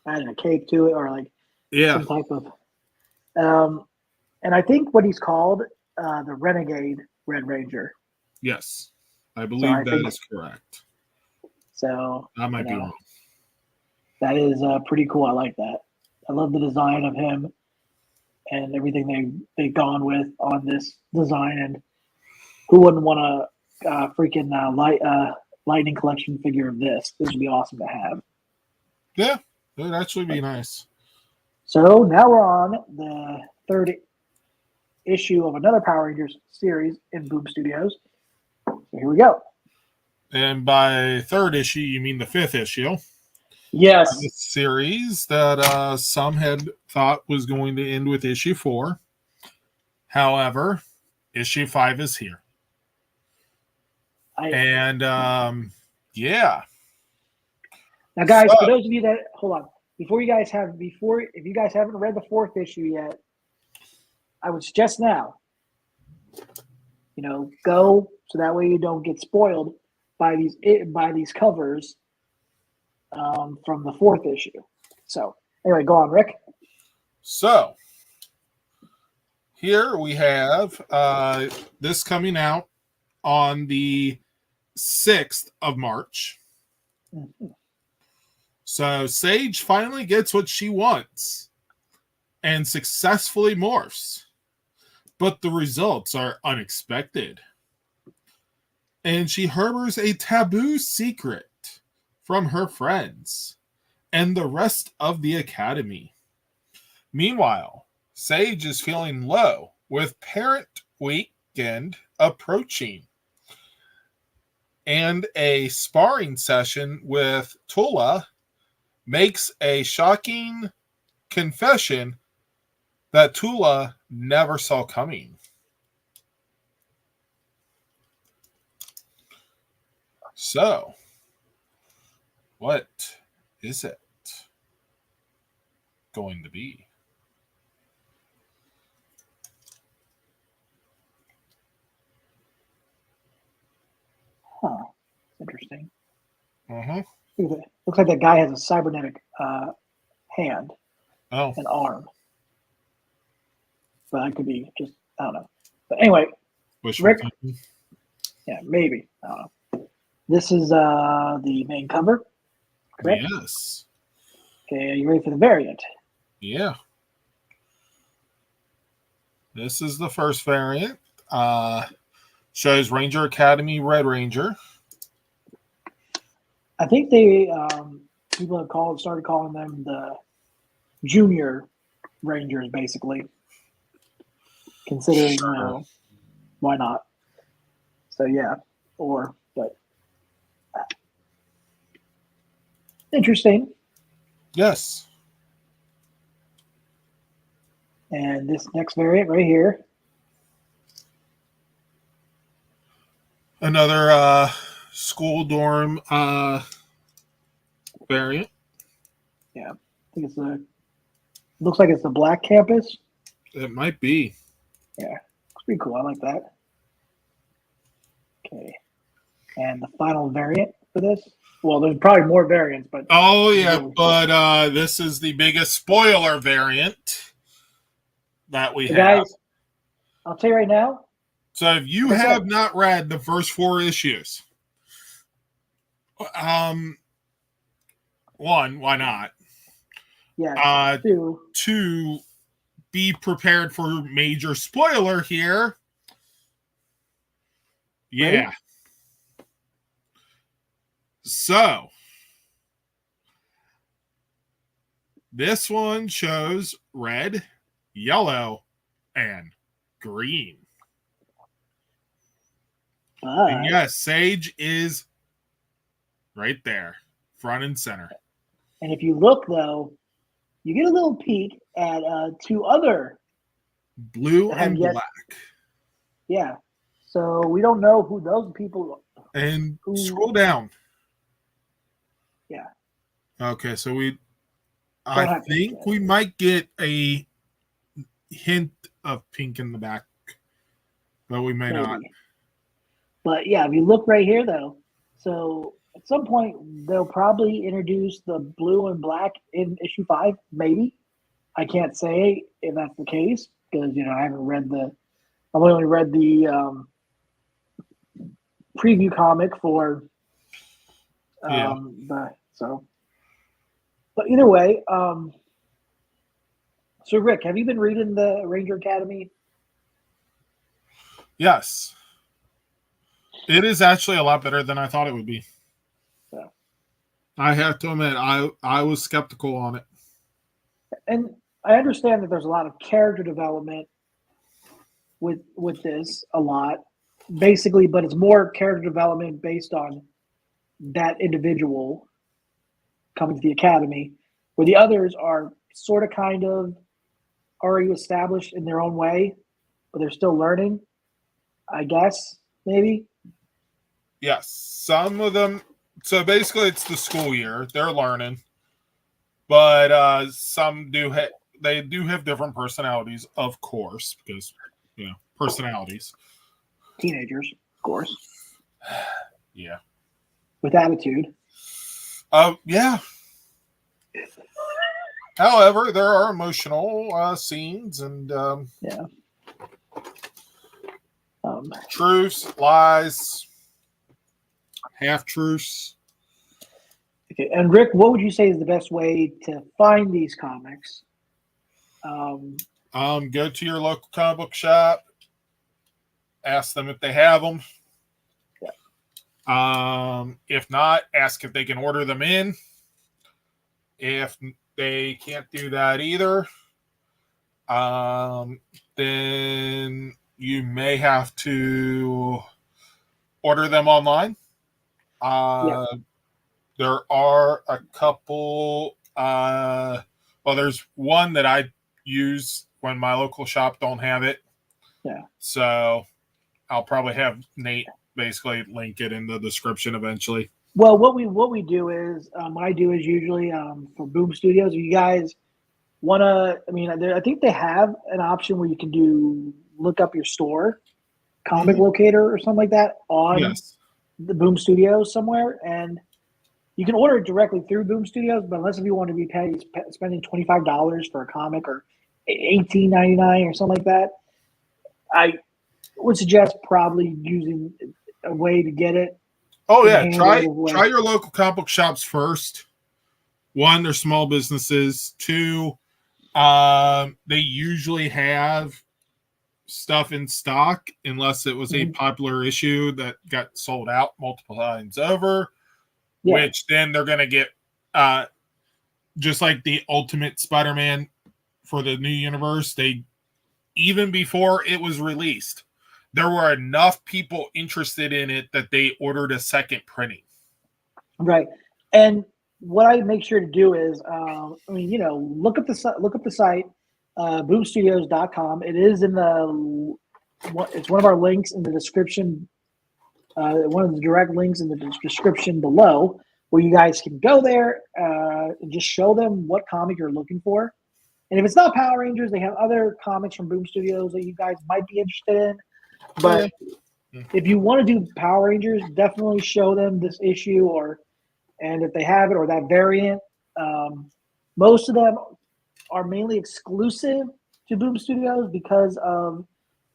adding a cape to it, or like yeah, some type of and I think what he's called the Renegade Red Ranger. Yes, I believe that is correct. So I might be wrong. That is pretty cool. I like that. I love the design of him and everything they've gone with on this design. And who wouldn't want to Lightning collection figure of this. This would be awesome to have. Yeah, that would actually be nice. So now we're on the third issue of another Power Rangers series in Boom Studios. So here we go. And by third issue, you mean the fifth issue. Yes. This series that some had thought was going to end with issue 4. However, issue 5 is here. Yeah. Now, guys, for those of you that hold on, if you guys haven't read the 4th issue yet, I would suggest now, go so that way you don't get spoiled by these covers from the 4th issue. So anyway, go on, Rick. So here we have this coming out on the 6th of March. Mm-hmm. So Sage finally gets what she wants and successfully morphs. But the results are unexpected. And she harbors a taboo secret from her friends and the rest of the academy. Meanwhile, Sage is feeling low with Parent Weekend approaching. And a sparring session with Tula makes a shocking confession that Tula never saw coming. So, what is it going to be? Huh. Interesting. Uh-huh. Looks like that guy has a cybernetic hand and arm. But that could be just, I don't know. But anyway, Rick. Yeah, maybe. I don't know. This is the main cover, correct? Yes. Okay, are you ready for the variant? Yeah. This is the first variant. Shows Ranger Academy Red Ranger. I think they people have started calling them the Junior Rangers, basically. Considering, why not? So yeah, but interesting. Yes. And this next variant right here. Another school dorm variant. Yeah, I think looks like it's the black campus. It might be. Yeah, it's pretty cool. I like that. Okay. And the final variant for this? Well, there's probably more variants, but... Oh, yeah, but this is the biggest spoiler variant that we have. Guys, I'll tell you right now. So if you have not read the first 4 issues, one, why not? Yeah. 2, be prepared for major spoiler here. Yeah. Ready? So this one shows red, yellow, and green. And yes, Sage is right there, front and center. And if you look, though, you get a little peek at 2 other blue and black. Yeah. So we don't know who those people are. And scroll down. Yeah. Okay, so I think we might get a hint of pink in the back, but we may not. But yeah, if you look right here, though, so at some point they'll probably introduce the blue and black in issue 5, maybe. I can't say if that's the case because I haven't read I've only read the preview comic for but either way, so Rick, have you been reading the Ranger Academy? Yes. It is actually a lot better than I thought it would be. Yeah. I have to admit, I was skeptical on it. And I understand that there's a lot of character development with this a lot, basically, but it's more character development based on that individual coming to the academy, where the others are sort of kind of already established in their own way, but they're still learning, I guess, maybe. Yes, some of them. So basically, it's the school year. They're learning, but some they do have different personalities, of course, because personalities. Teenagers, of course, Yeah. with attitude. Yeah. However, there are emotional scenes and Yeah. truths, lies, half truths. Okay, and Rick, what would you say is the best way to find these comics? Go to your local comic book shop. Ask them if they have them. Yeah. If not, ask if they can order them in. If they can't do that either, then you may have to order them online. Yeah. There are a couple. There's one that I use when my local shop don't have it. Yeah. So I'll probably have Nate basically link it in the description eventually. Well, what we do is I do is usually for Boom Studios. If you guys want to, I mean, I think they have an option where you can look up your store, comic locator or something like that on the Boom Studios somewhere, and you can order it directly through Boom Studios. But unless if you want to be spending $25 for a comic or $18.99 or something like that, I would suggest probably using a way to get it. Oh yeah, try your local comic book shops first. One, they're small businesses. Two, they usually have stuff in stock unless it was a popular issue that got sold out multiple times over. Yeah. Which then they're going to get just like the Ultimate Spider-Man for the new universe. They even before it was released, there were enough people interested in it that they ordered a second printing. Right. And what I make sure to do is, look up the site, boomstudios.com. It is it's one of our links in the description, one of the direct links in the description below, where you guys can go there and just show them what comic you're looking for. And if it's not Power Rangers, they have other comics from Boom Studios that you guys might be interested in. But if you want to do Power Rangers, definitely show them this issue, and if they have it or that variant. Most of them are mainly exclusive to Boom Studios because of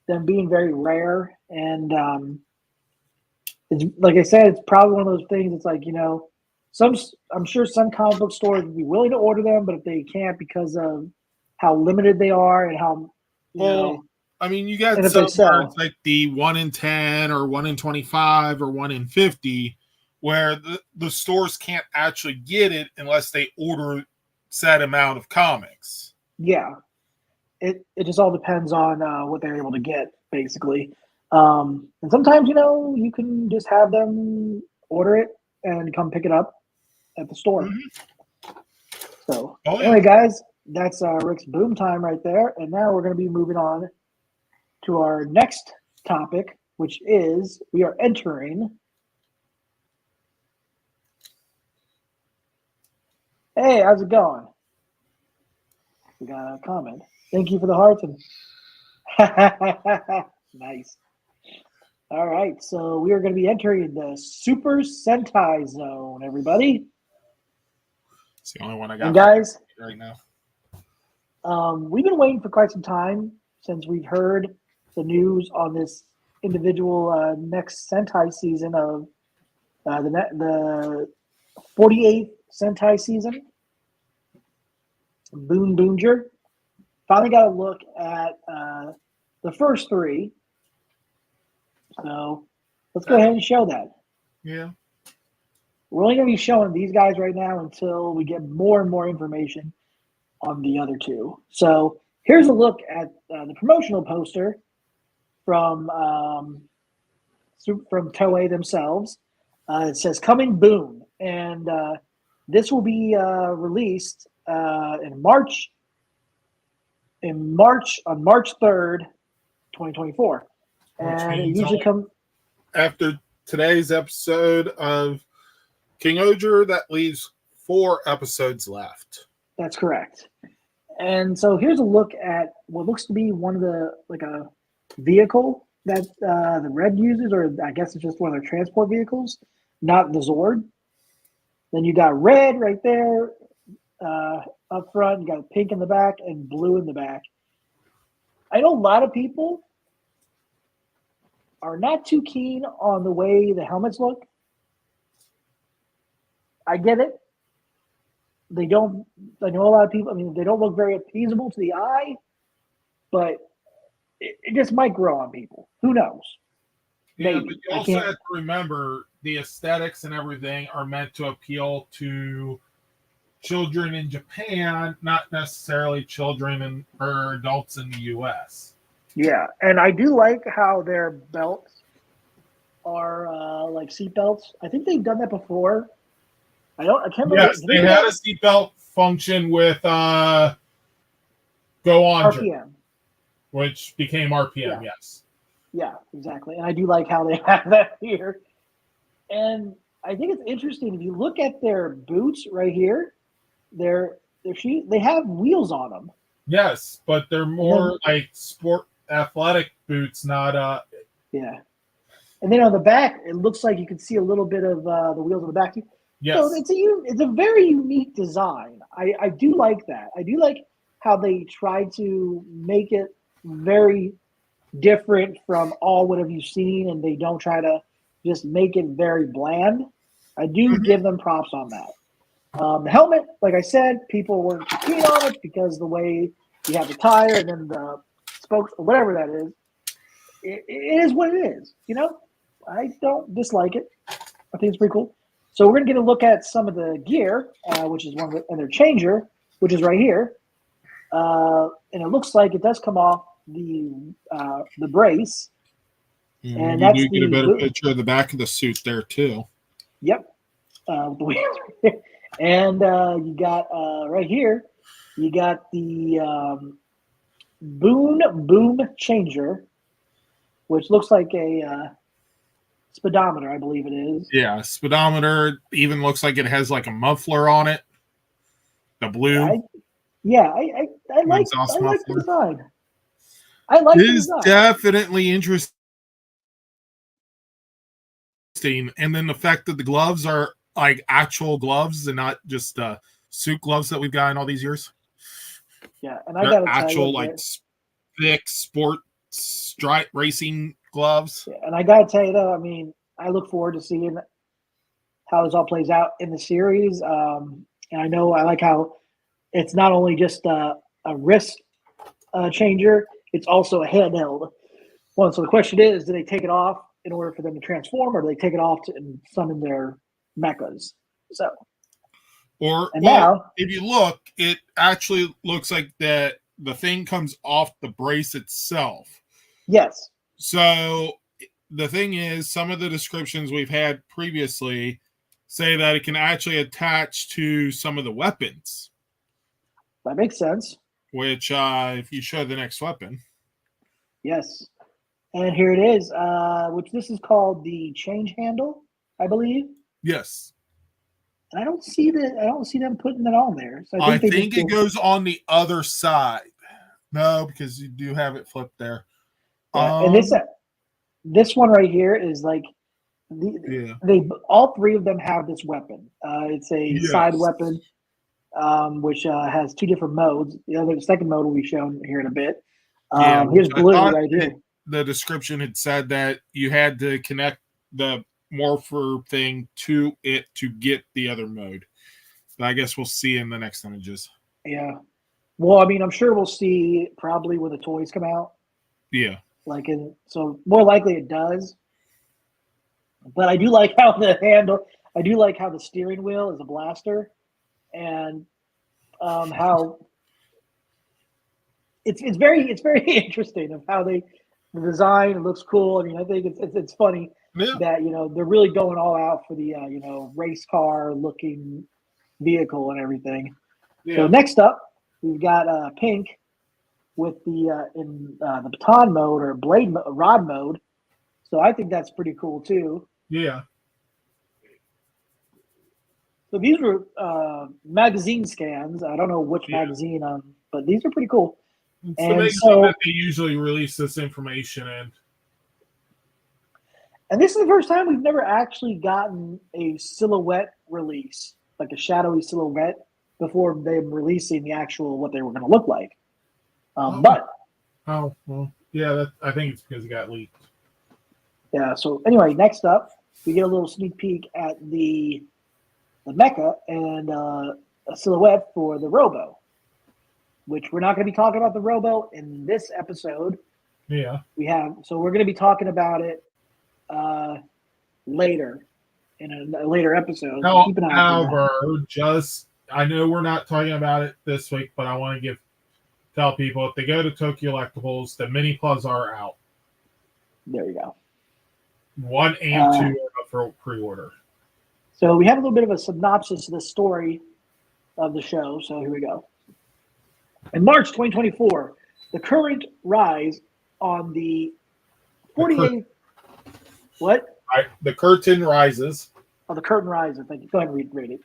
them being very rare. And it's, like I said, it's probably one of those things. It's like, I'm sure some comic book stores would be willing to order them, but if they can't because of how limited they are and how I mean, you got some where it's like the 1 in 10 or 1 in 25 or 1 in 50, where the stores can't actually get it unless they order set amount of comics. Yeah, it just all depends on what they're able to get, basically. And sometimes you can just have them order it and come pick it up at the store. So anyway, guys, that's Rick's Boom Time right there, and now we're going to be moving on to our next topic, which is we are entering. Hey, how's it going? We got a comment. Thank you for the hearts. Nice. All right, so we are going to be entering the Super Sentai Zone, everybody. It's the only one I got. And guys, right now. We've been waiting for quite some time since we've heard the news on this individual next Sentai season of the 48th Sentai season. Boon Boonger. Finally got a look at the first three. So Let's go ahead and show that. Yeah. We're only going to be showing these guys right now until we get more and more information on the other two. So here's a look at the promotional poster from Toei themselves. It says "Coming Boon," and this will be released in March. On March 3rd, 2024, and it usually comes after today's episode of King Oger. That leaves 4 episodes left. That's correct. And so here's a look at what looks to be one of the a vehicle that the Red uses, or I guess it's just one of their transport vehicles, not the Zord. Then you got red right there up front. You got pink in the back and blue in the back. I know a lot of people are not too keen on the way the helmets look. I get it. They don't. I know a lot of people. I mean, they don't look very appeasable to the eye, but it just might grow on people. Who knows? Yeah, but you also have to remember the aesthetics and everything are meant to appeal to children in Japan, not necessarily children or adults in the U.S. Yeah, and I do like how their belts are like seat belts. I think they've done that before. I can't remember. Yes, they had a seatbelt function with Go On RPM, which became RPM. Yeah. Yes. Yeah, exactly. And I do like how they have that here. And I think it's interesting if you look at their boots right here. They have wheels on them. Yes, but they're more like sport athletic boots, not Yeah. And then on the back, it looks like you can see a little bit of the wheels on the back. Yes. So it's a very unique design. I do like that. I do like how they try to make it very different from all what have you seen, and they don't try to just make it very bland. I do give them props on that. The helmet, like I said, people weren't too keen on it because the way you have the tire and then the spokes or whatever that is, it is what it is. You know, I don't dislike it. I think it's pretty cool. So we're gonna get a look at some of the gear, which is and their changer, which is right here, and it looks like it does come off the brace. And you do get a better picture of the back of the suit there too. Yep. And you got right here, you got the boom changer, which looks like a speedometer, I believe it is. Yeah, speedometer. Even looks like it has like a muffler on it. The blue. I like the design. I like it is definitely interesting. And then the fact that the gloves are like actual gloves and not just suit gloves that we've got in all these years. Yeah, and I got actual like thick sport stripe racing gloves. Yeah, and I got to tell you though, I mean, I look forward to seeing how this all plays out in the series. And I know I like how it's not only just a wrist changer, it's also a handheld one. So the question is, do they take it off in order for them to transform, or do they take it off and summon their mechas? So, now, if you look, it actually looks like that the thing comes off the brace itself. Yes. So the thing is, some of the descriptions we've had previously say that it can actually attach to some of the weapons. That makes sense. Which, if you show the next weapon. Yes. And here it is, which this is called the change handle, I believe. Yes. And I don't see them putting it on there. So I think it goes on the other side. No, because you do have it flipped there. Yeah, and this one right here is like they all three of them have this weapon. It's a side weapon, which has 2 different modes. The second mode will be shown here in a bit. Here's blue right here. The description had said that you had to connect the morpher thing to it to get the other mode. But I guess we'll see in the next images. Yeah. Well, I mean, I'm sure we'll see probably when the toys come out. Yeah. So more likely it does. But I do like how the handle. I do like how the steering wheel is a blaster, and how it's very interesting of how the design looks cool. I mean, I think it's funny Yeah. that they're really going all out for the race car looking vehicle and everything. Yeah. So next up, we've got Pink with the baton mode or rod mode. So I think that's pretty cool too. Yeah. So these were magazine scans. I don't know which magazine, but these are pretty cool. It's and the magazine so that they usually release this information in. And this is the first time we've never actually gotten a silhouette release, like a shadowy silhouette, before them releasing the actual what they were going to look like. But I think it's because it got leaked. yeah. So anyway, next up, we get a little sneak peek at the mecha and a silhouette for the Robo, which we're not going to be talking about the Robo in this episode. Yeah. We're going to be talking about it later in a later episode. So keep an eye out for However, I know we're not talking about it this week, but I want to tell people if they go to Tokyo Electables, the mini plus are out. There you go. 1 and 2 are up for pre-order. So we have a little bit of a synopsis of the story of the show. So here we go. In March 2024, the current rise on the 48th. What? The curtain rises. Oh, the curtain rises. Thank you. Go ahead and read it.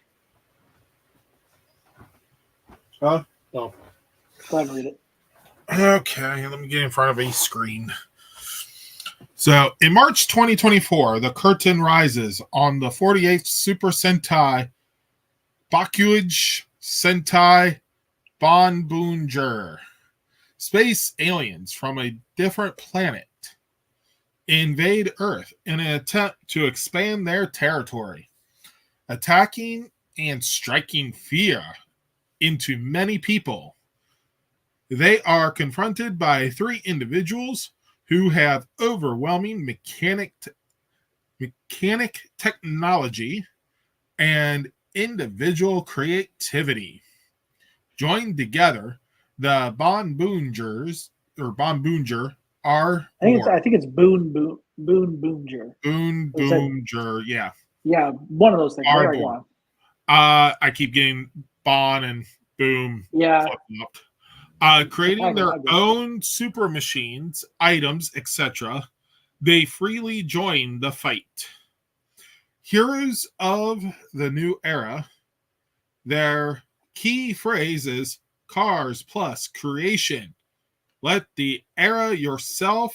Oh. Go ahead and read it. Okay, let me get in front of a screen. So, in March 2024, the curtain rises on the 48th Super Sentai Bakuage Sentai Banbunger. Space aliens from a different planet invade Earth in an attempt to expand their territory, attacking and striking fear into many people. They are confronted by 3 individuals who have overwhelming mechanic technology and individual creativity. Joined together, the Banbungers are. I think it's Boon Boonger. Boon Boonger, yeah. Yeah, one of those things. There you go. I keep getting Bon and Boom. Yeah. Creating their own super machines, items, etc. They freely join the fight. Heroes of the new era. Their key phrase is Cars plus creation. Let the era yourself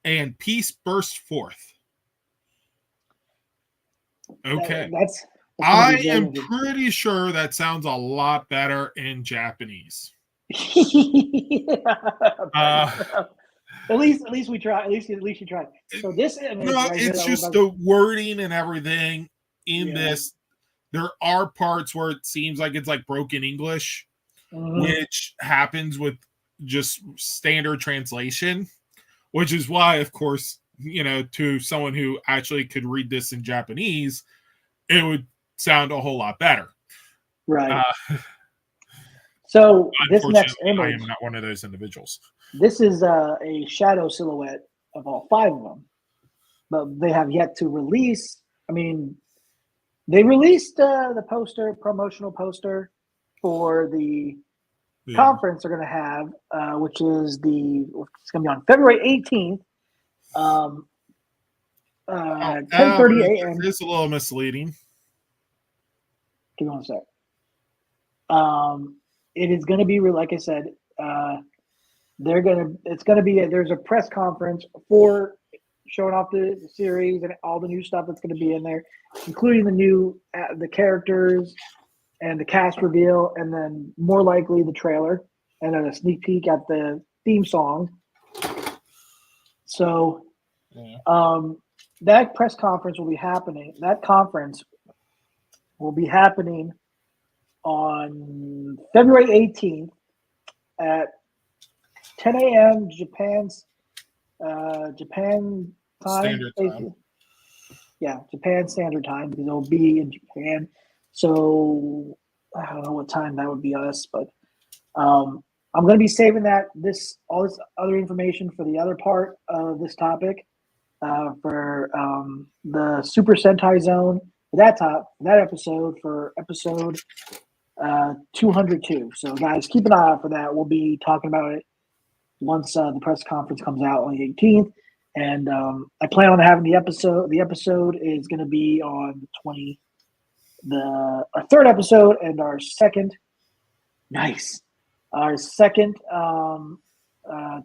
and peace burst forth. Okay. That's I am pretty sure that sounds a lot better in Japanese. At least we try. At least you tried. So this image, it's just the wording and everything in this. There are parts where it seems like it's like broken English, which happens with just standard translation, which is why, of course, to someone who actually could read this in Japanese, it would sound a whole lot better. Right. So this next image, I am not one of those individuals. This is a shadow silhouette of all 5 of them, but they have yet to release. I mean, they released the promotional poster for the conference they're going to have, which is it's going to be on February 18th, 10:30 a.m. It's a little misleading. Give me one sec. It is going to be, like I said, there's a press conference for showing off the series and all the new stuff that's going to be in there, including the characters and the cast reveal, and then more likely the trailer, and then a sneak peek at the theme song. So, that press conference will be happening. That conference will be happening on February 18th at 10 a.m. Japan time. Standard time. Yeah, Japan Standard Time because it'll be in Japan. So I don't know what time that would be us, but I'm going to be saving all this other information for the other part of this topic for the Super Sentai Zone for that episode for episode 202. So guys, keep an eye out for that. We'll be talking about it once the press conference comes out on the 18th. And I plan on having the episode. The episode is going to be on our third episode and our second. Nice. Our second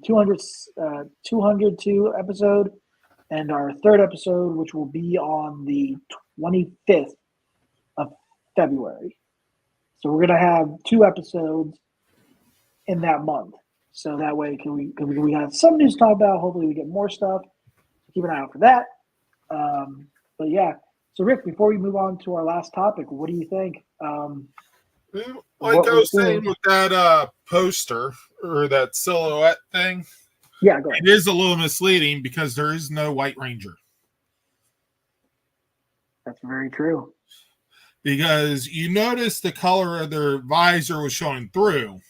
202 episode and our third episode, which will be on the 25th of February. So we're going to have 2 episodes in that month. So that way, we have some news to talk about. Hopefully, we get more stuff. Keep an eye out for that. But yeah. So Rick, before we move on to our last topic, what do you think? Like I was saying with that poster or that silhouette thing, yeah, go ahead. It is a little misleading because there is no White Ranger. That's very true. Because you notice the color of their visor was showing through.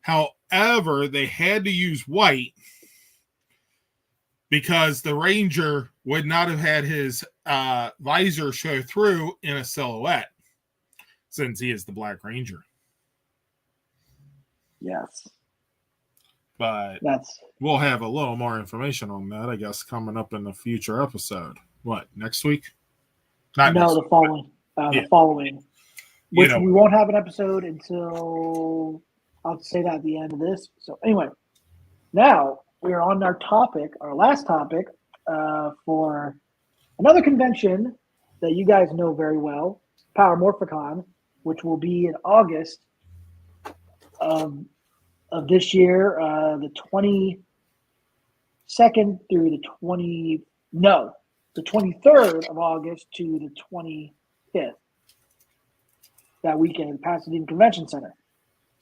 However, they had to use white because the Ranger would not have had his visor show through in a silhouette since he is the Black Ranger. Yes. But we'll have a little more information on that, I guess, coming up in a future episode. What, next week? The following. The following. Which we won't have an episode until, I'll say that at the end of this. So anyway, now we are on our last topic for another convention that you guys know very well, Power Morphicon, which will be in August of this year, the 22nd through the 23rd of August to the 25th. That weekend at the Pasadena Convention Center.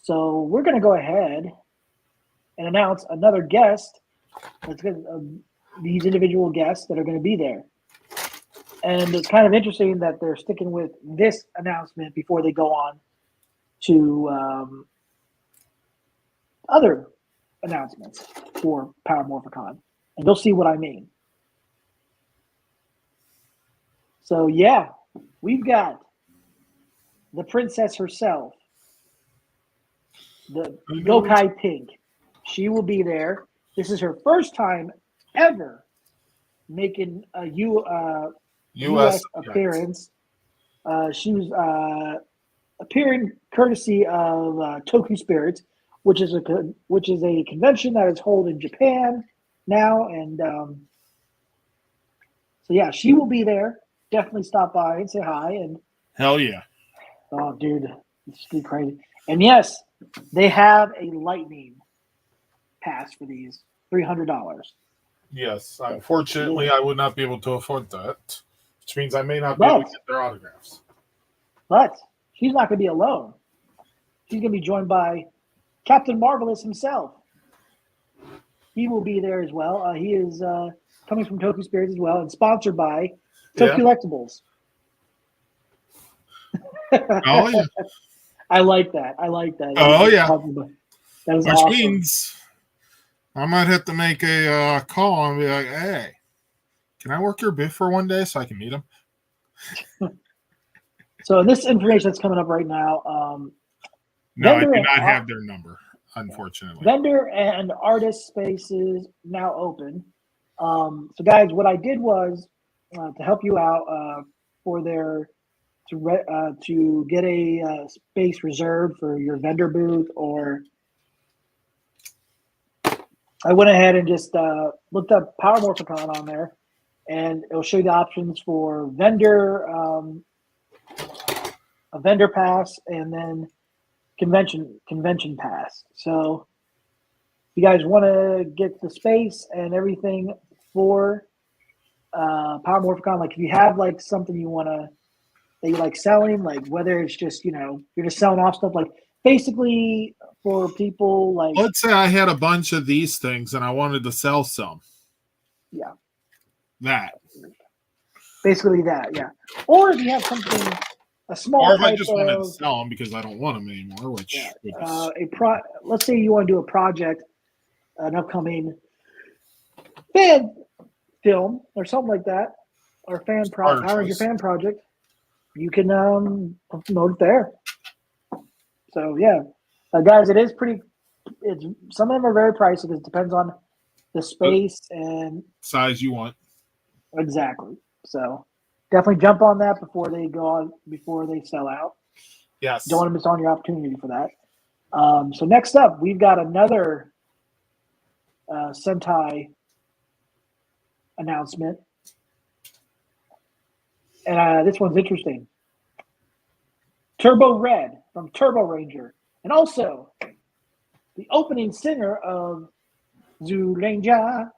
So we're going to go ahead and announce another guest. These individual guests that are going to be there. And it's kind of interesting that they're sticking with this announcement before they go on to other announcements for Power Morphicon. And you'll see what I mean. So, yeah, we've got the princess herself, the Yokai Pink. She will be there. This is her first time ever making a U.S. appearance. She was appearing courtesy of Toku Spirits, which is a convention that is held in Japan now, and so yeah, she will be there. Definitely stop by and say hi. And hell yeah! Oh, dude, it's crazy. And yes, they have a lightning pass for these, $300. Yes, unfortunately, I would not be able to afford that, which means I may not be able to get their autographs. But she's not going to be alone. She's going to be joined by Captain Marvelous himself. He will be there as well. He is coming from Toku Spirits as well and sponsored by Toku Collectibles. Oh, yeah. I like that. Oh, yeah. That was Which awesome. means I might have to make a call and be like, hey, can I work your booth for one day so I can meet him? So this information that's coming up right now. No, I do not have their number, unfortunately. Vendor and artist spaces now open. So guys, what I did was to help you out to get a space reserved for your vendor booth, or I went ahead and just looked up Power Morphicon on there, and it'll show you the options for a vendor pass, and then convention pass. So if you guys want to get the space and everything for Power Morphicon, like if you have like something that you like selling, like whether it's just, you're just selling off stuff, like basically for people like, let's say I had a bunch of these things and I wanted to sell some. Yeah. That. Basically that, yeah. Or if you have something, a small Or if I type just wanted to of sell them because I don't want them anymore, which yeah, is let's say you want to do a project, an upcoming fan film or something like that, or starter Power Ranger choice. fan project, you can promote it there. So yeah, guys, it is pretty. It's some of them are very pricey because it depends on the space and Size you want. exactly. So definitely jump on that before they go on before they sell out. Yes. Don't want to miss on your opportunity for that. So next up, we've got another Sentai announcement, and this one's interesting. Turbo Red from Turbo Ranger, and also the opening singer of Zyuranger,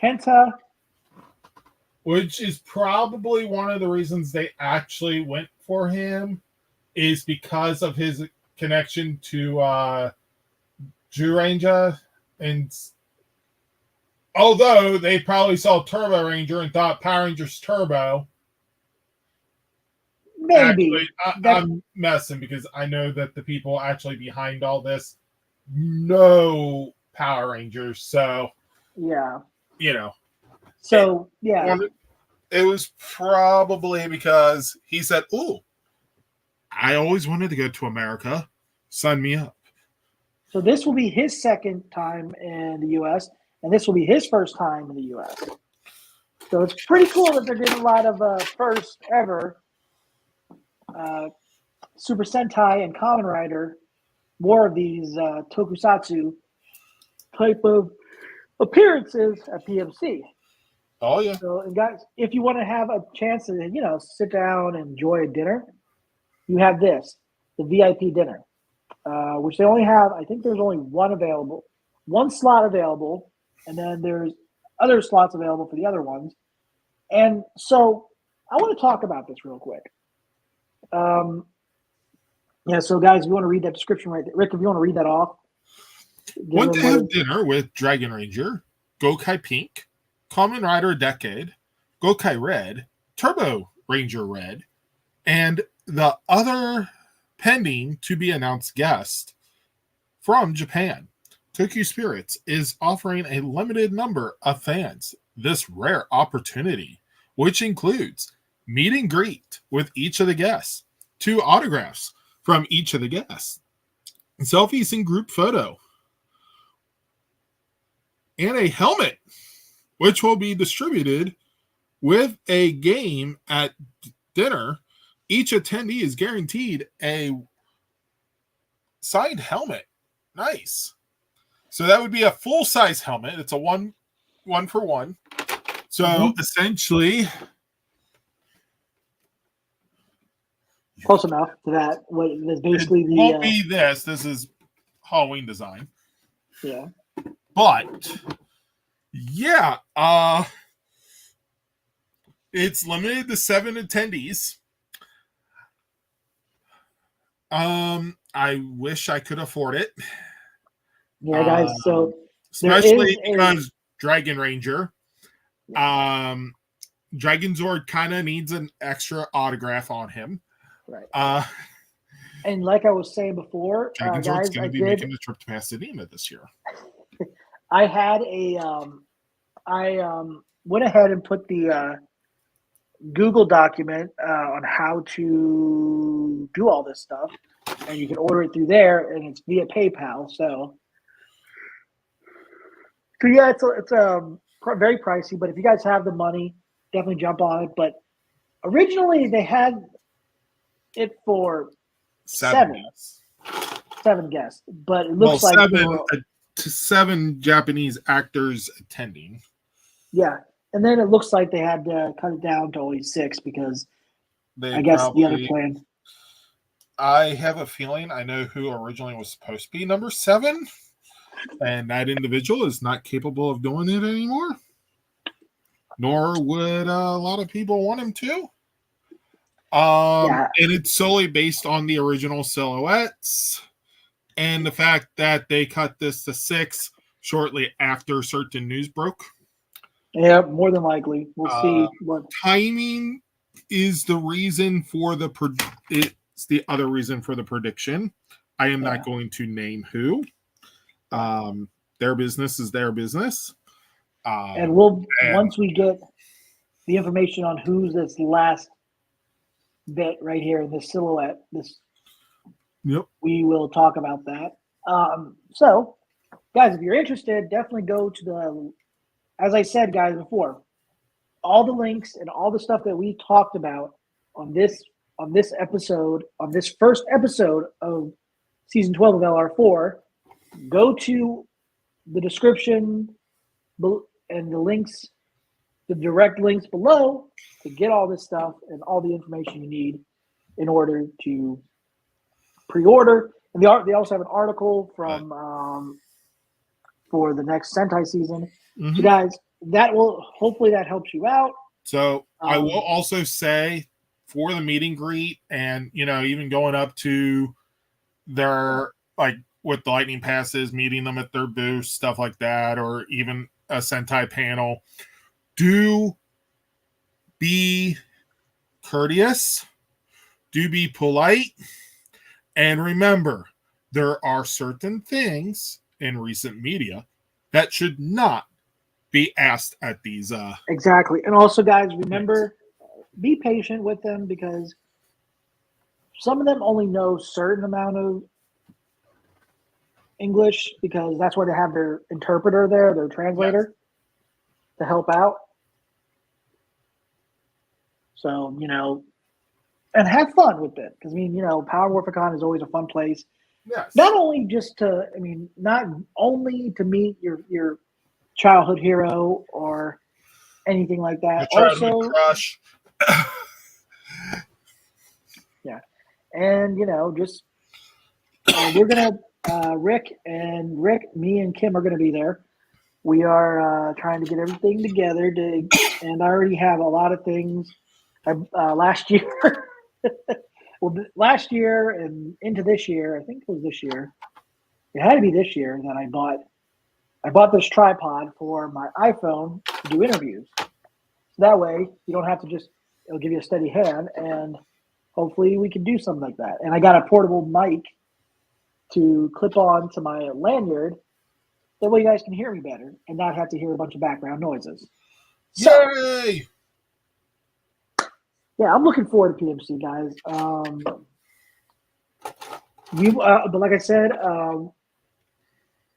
Kenta. Which is probably one of the reasons they actually went for him, is because of his connection to Zyuranger. And although they probably saw Turbo Ranger and thought Power Rangers Turbo, Maybe. I'm messing because I know that the people actually behind all this know Power Rangers. So, yeah. So, yeah. It was probably because he said, "Oh, I always wanted to go to America. Sign me up." So this will be his second time in the U.S., and this will be his first time in the U.S. So it's pretty cool that they're doing a lot of first ever Super Sentai and Kamen Rider, more of these tokusatsu type of appearances at PMC. Oh yeah. So, and guys, if you want to have a chance to, sit down and enjoy a dinner, you have this, the VIP dinner, which they only have. I think there's only one slot available, and then there's other slots available for the other ones. And so, I want to talk about this real quick. So guys, if you want to read that description right there, Rick, if you want to read that off. Want to have dinner with Dragon Ranger, Gokai Pink, Kamen Rider Decade, Gokai Red, Turbo Ranger Red, and the other pending to be announced guest from Japan. Tokyo Spirits is offering a limited number of fans this rare opportunity, which includes meet and greet with each of the guests, 2 autographs from each of the guests, selfies and group photo, and a helmet, which will be distributed with a game at dinner. Each attendee is guaranteed a signed helmet. Nice. So that would be a full-size helmet. It's a one for one. So essentially, close enough to that. What is basically it won't be this. This is Halloween design. Yeah. But yeah, it's limited to 7 attendees. I wish I could afford it. Yeah, guys. So especially because Dragon Ranger, Dragon Zord kind of needs an extra autograph on him. Right. And like I was saying before, Dragon guys, Zord's going to be making the trip to Pasadena this year. I had I went ahead and put the Google document on how to do all this stuff, and you can order it through there, and it's via PayPal. So yeah, it's very pricey, but if you guys have the money, definitely jump on it. But originally they had it for 7 guests, but it looks like 7 Japanese actors attending. Yeah, and then it looks like they had to cut it down to only 6 because I guess the other plan. I have a feeling I know who originally was supposed to be number 7, and that individual is not capable of doing it anymore. Nor would a lot of people want him to. And it's solely based on the original silhouettes and the fact that they cut this to 6 shortly after certain news broke. Yeah, more than likely. We'll see what. Timing is the reason for the it's the other reason for the prediction. I am not going to name who. Their business is their business. And once we get the information on who's this last bit right here in this silhouette, we will talk about that. So, guys, if you're interested, definitely go to the, as I said, guys, before, all the links and all the stuff that we talked about on this episode, on this first episode of season 12 of LR4, go to the description and the links, the direct links below to get all this stuff and all the information you need in order to pre-order. And they also have an article from for the next Sentai season. Mm-hmm. So guys, hopefully that helps you out. So I will also say for the meet and greet, and even going up to their, like, with the Lightning Passes, meeting them at their booth, stuff like that, or even a Sentai panel, do be courteous, do be polite, and remember, there are certain things in recent media that should not be asked at these. Exactly. And also, guys, remember, be patient with them, because some of them only know a certain amount of English, because that's where they have their interpreter there, their translator, to help out. So, and have fun with it. Because, Power Morphicon is always a fun place. Yes. Not only not only to meet your childhood hero or anything like that. Your childhood crush. Yeah. And, just we're going to, Rick, me and Kim are going to be there. We are trying to get everything together and I already have a lot of things. Last year, last year and into this year, I think it was this year. It had to be this year that I bought this tripod for my iPhone to do interviews. So that way you don't have to it'll give you a steady hand, and hopefully we can do something like that. And I got a portable mic to clip on to my lanyard. That way you guys can hear me better and not have to hear a bunch of background noises. So, yay! Yeah, I'm looking forward to PMC, guys. But like I said,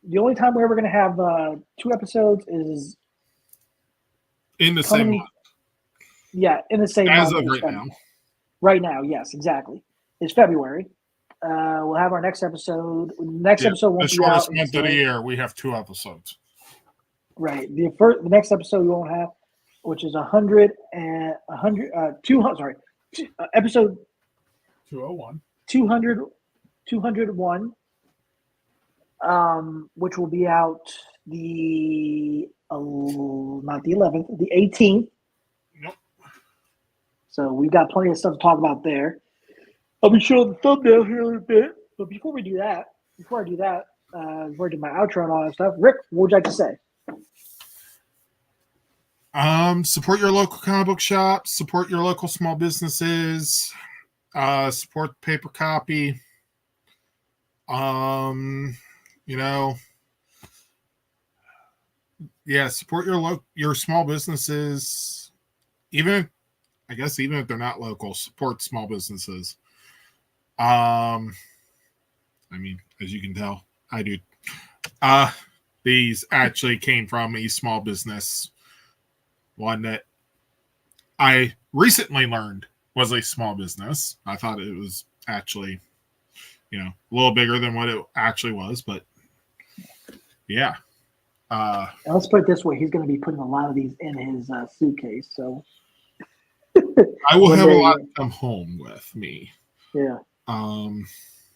the only time we're ever going to have 2 episodes is in the same month. Yeah, in the same month. As of right now. Right now, yes, exactly. It's February. We'll have our next episode. Episode won't be out. The shortest month of the year, we have 2 episodes. Right. The next episode we won't have, which is episode 201. 201, which will be out not the 11th, the 18th. Nope. So we've got plenty of stuff to talk about there. I'll be showing the thumbnail here in a little bit. But before I do that, before I do my outro and all that stuff, Rick, what would you like to say? Support your local comic book shops, support your local small businesses, support the paper copy. Support your small businesses. Even if they're not local, support small businesses. As you can tell, I do. These actually came from a small business. One that I recently learned was a small business. I thought it was actually, a little bigger than what it actually was, but yeah. Let's put it this way: he's going to be putting a lot of these in his suitcase, so I will have a lot to come home with me. Yeah.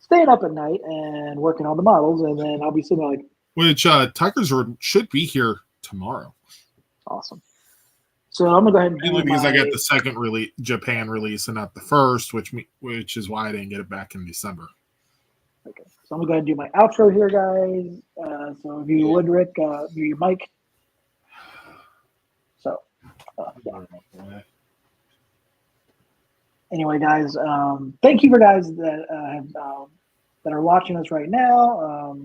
Staying up at night and working on the models, and then I'll be sitting there like. Which Tigers should be here tomorrow. Awesome. So I'm gonna go ahead and mainly because I got the second Japan release and not the first, which is why I didn't get it back in December. Okay, so I'm gonna go ahead and do my outro here, guys. So if you would, Rick, do your mic. Anyway, guys, thank you for guys that that are watching us right now.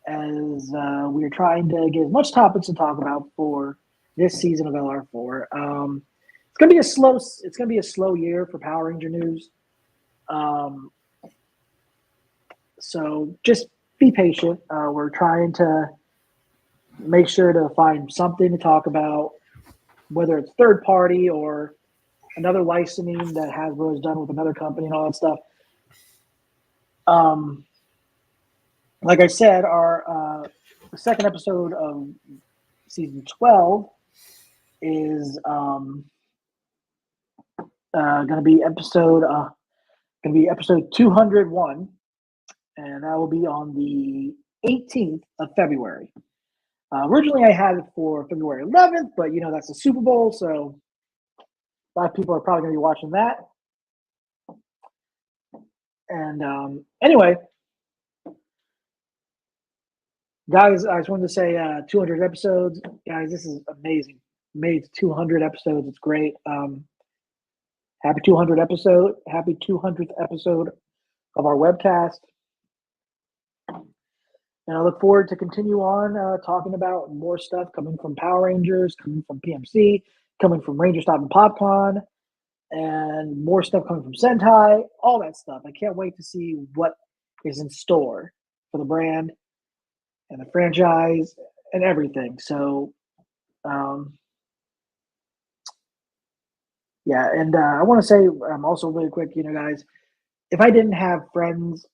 As we are trying to get as much topics to talk about for this season of LR4. It's gonna be a slow. It's gonna be a slow year for Power Ranger news. So just be patient. We're trying to make sure to find something to talk about, whether it's third party or another licensing that Hasbro has done with another company and all that stuff. Like I said, our second episode of season 12 is going to be episode 201, and that will be on the 18th of February. Originally, I had it for February 11th, but that's the Super Bowl, so a lot of people are probably going to be watching that. And anyway, guys, I just wanted to say 200 episodes. Guys, this is amazing. Made 200 episodes. It's great. Happy 200th episode. Happy 200th episode of our webcast. And I look forward to continue on talking about more stuff coming from Power Rangers, coming from PMC, coming from Ranger Stop and PopCon, and more stuff coming from Sentai, all that stuff. I can't wait to see what is in store for the brand and the franchise and everything. So, yeah, and I want to say also really quick, guys, if I didn't have friends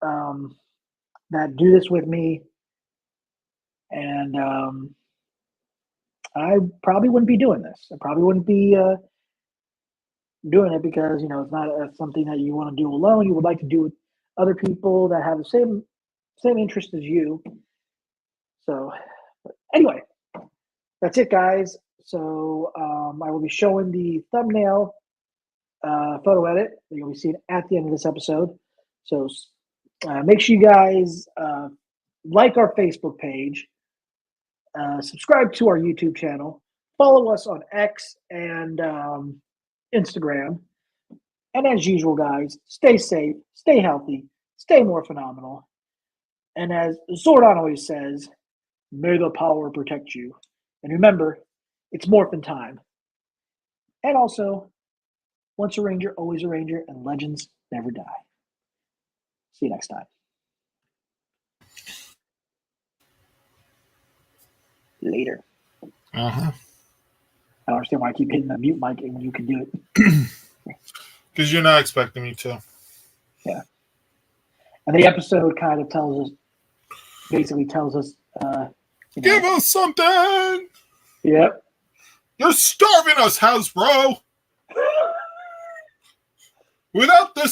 that do this with me, and I probably wouldn't be doing this. I probably wouldn't be doing it because it's not something that you want to do alone. You would like to do with other people that have the same interest as you. So, anyway, that's it, guys. So I will be showing the thumbnail photo edit that you'll be seeing at the end of this episode. So make sure you guys like our Facebook page, subscribe to our YouTube channel, follow us on X and Instagram. And as usual, guys, stay safe, stay healthy, stay more phenomenal. And as Zordon always says, may the power protect you. And remember, it's morphin' time. And also, once a Ranger, always a Ranger, and legends never die. See you next time. Later. Uh-huh. I don't understand why I keep hitting the mute mic when you can do it. Because you're not expecting me to. Yeah. And the episode kind of basically tells us, give us something. Yep. You're starving us, Hasbro. Without this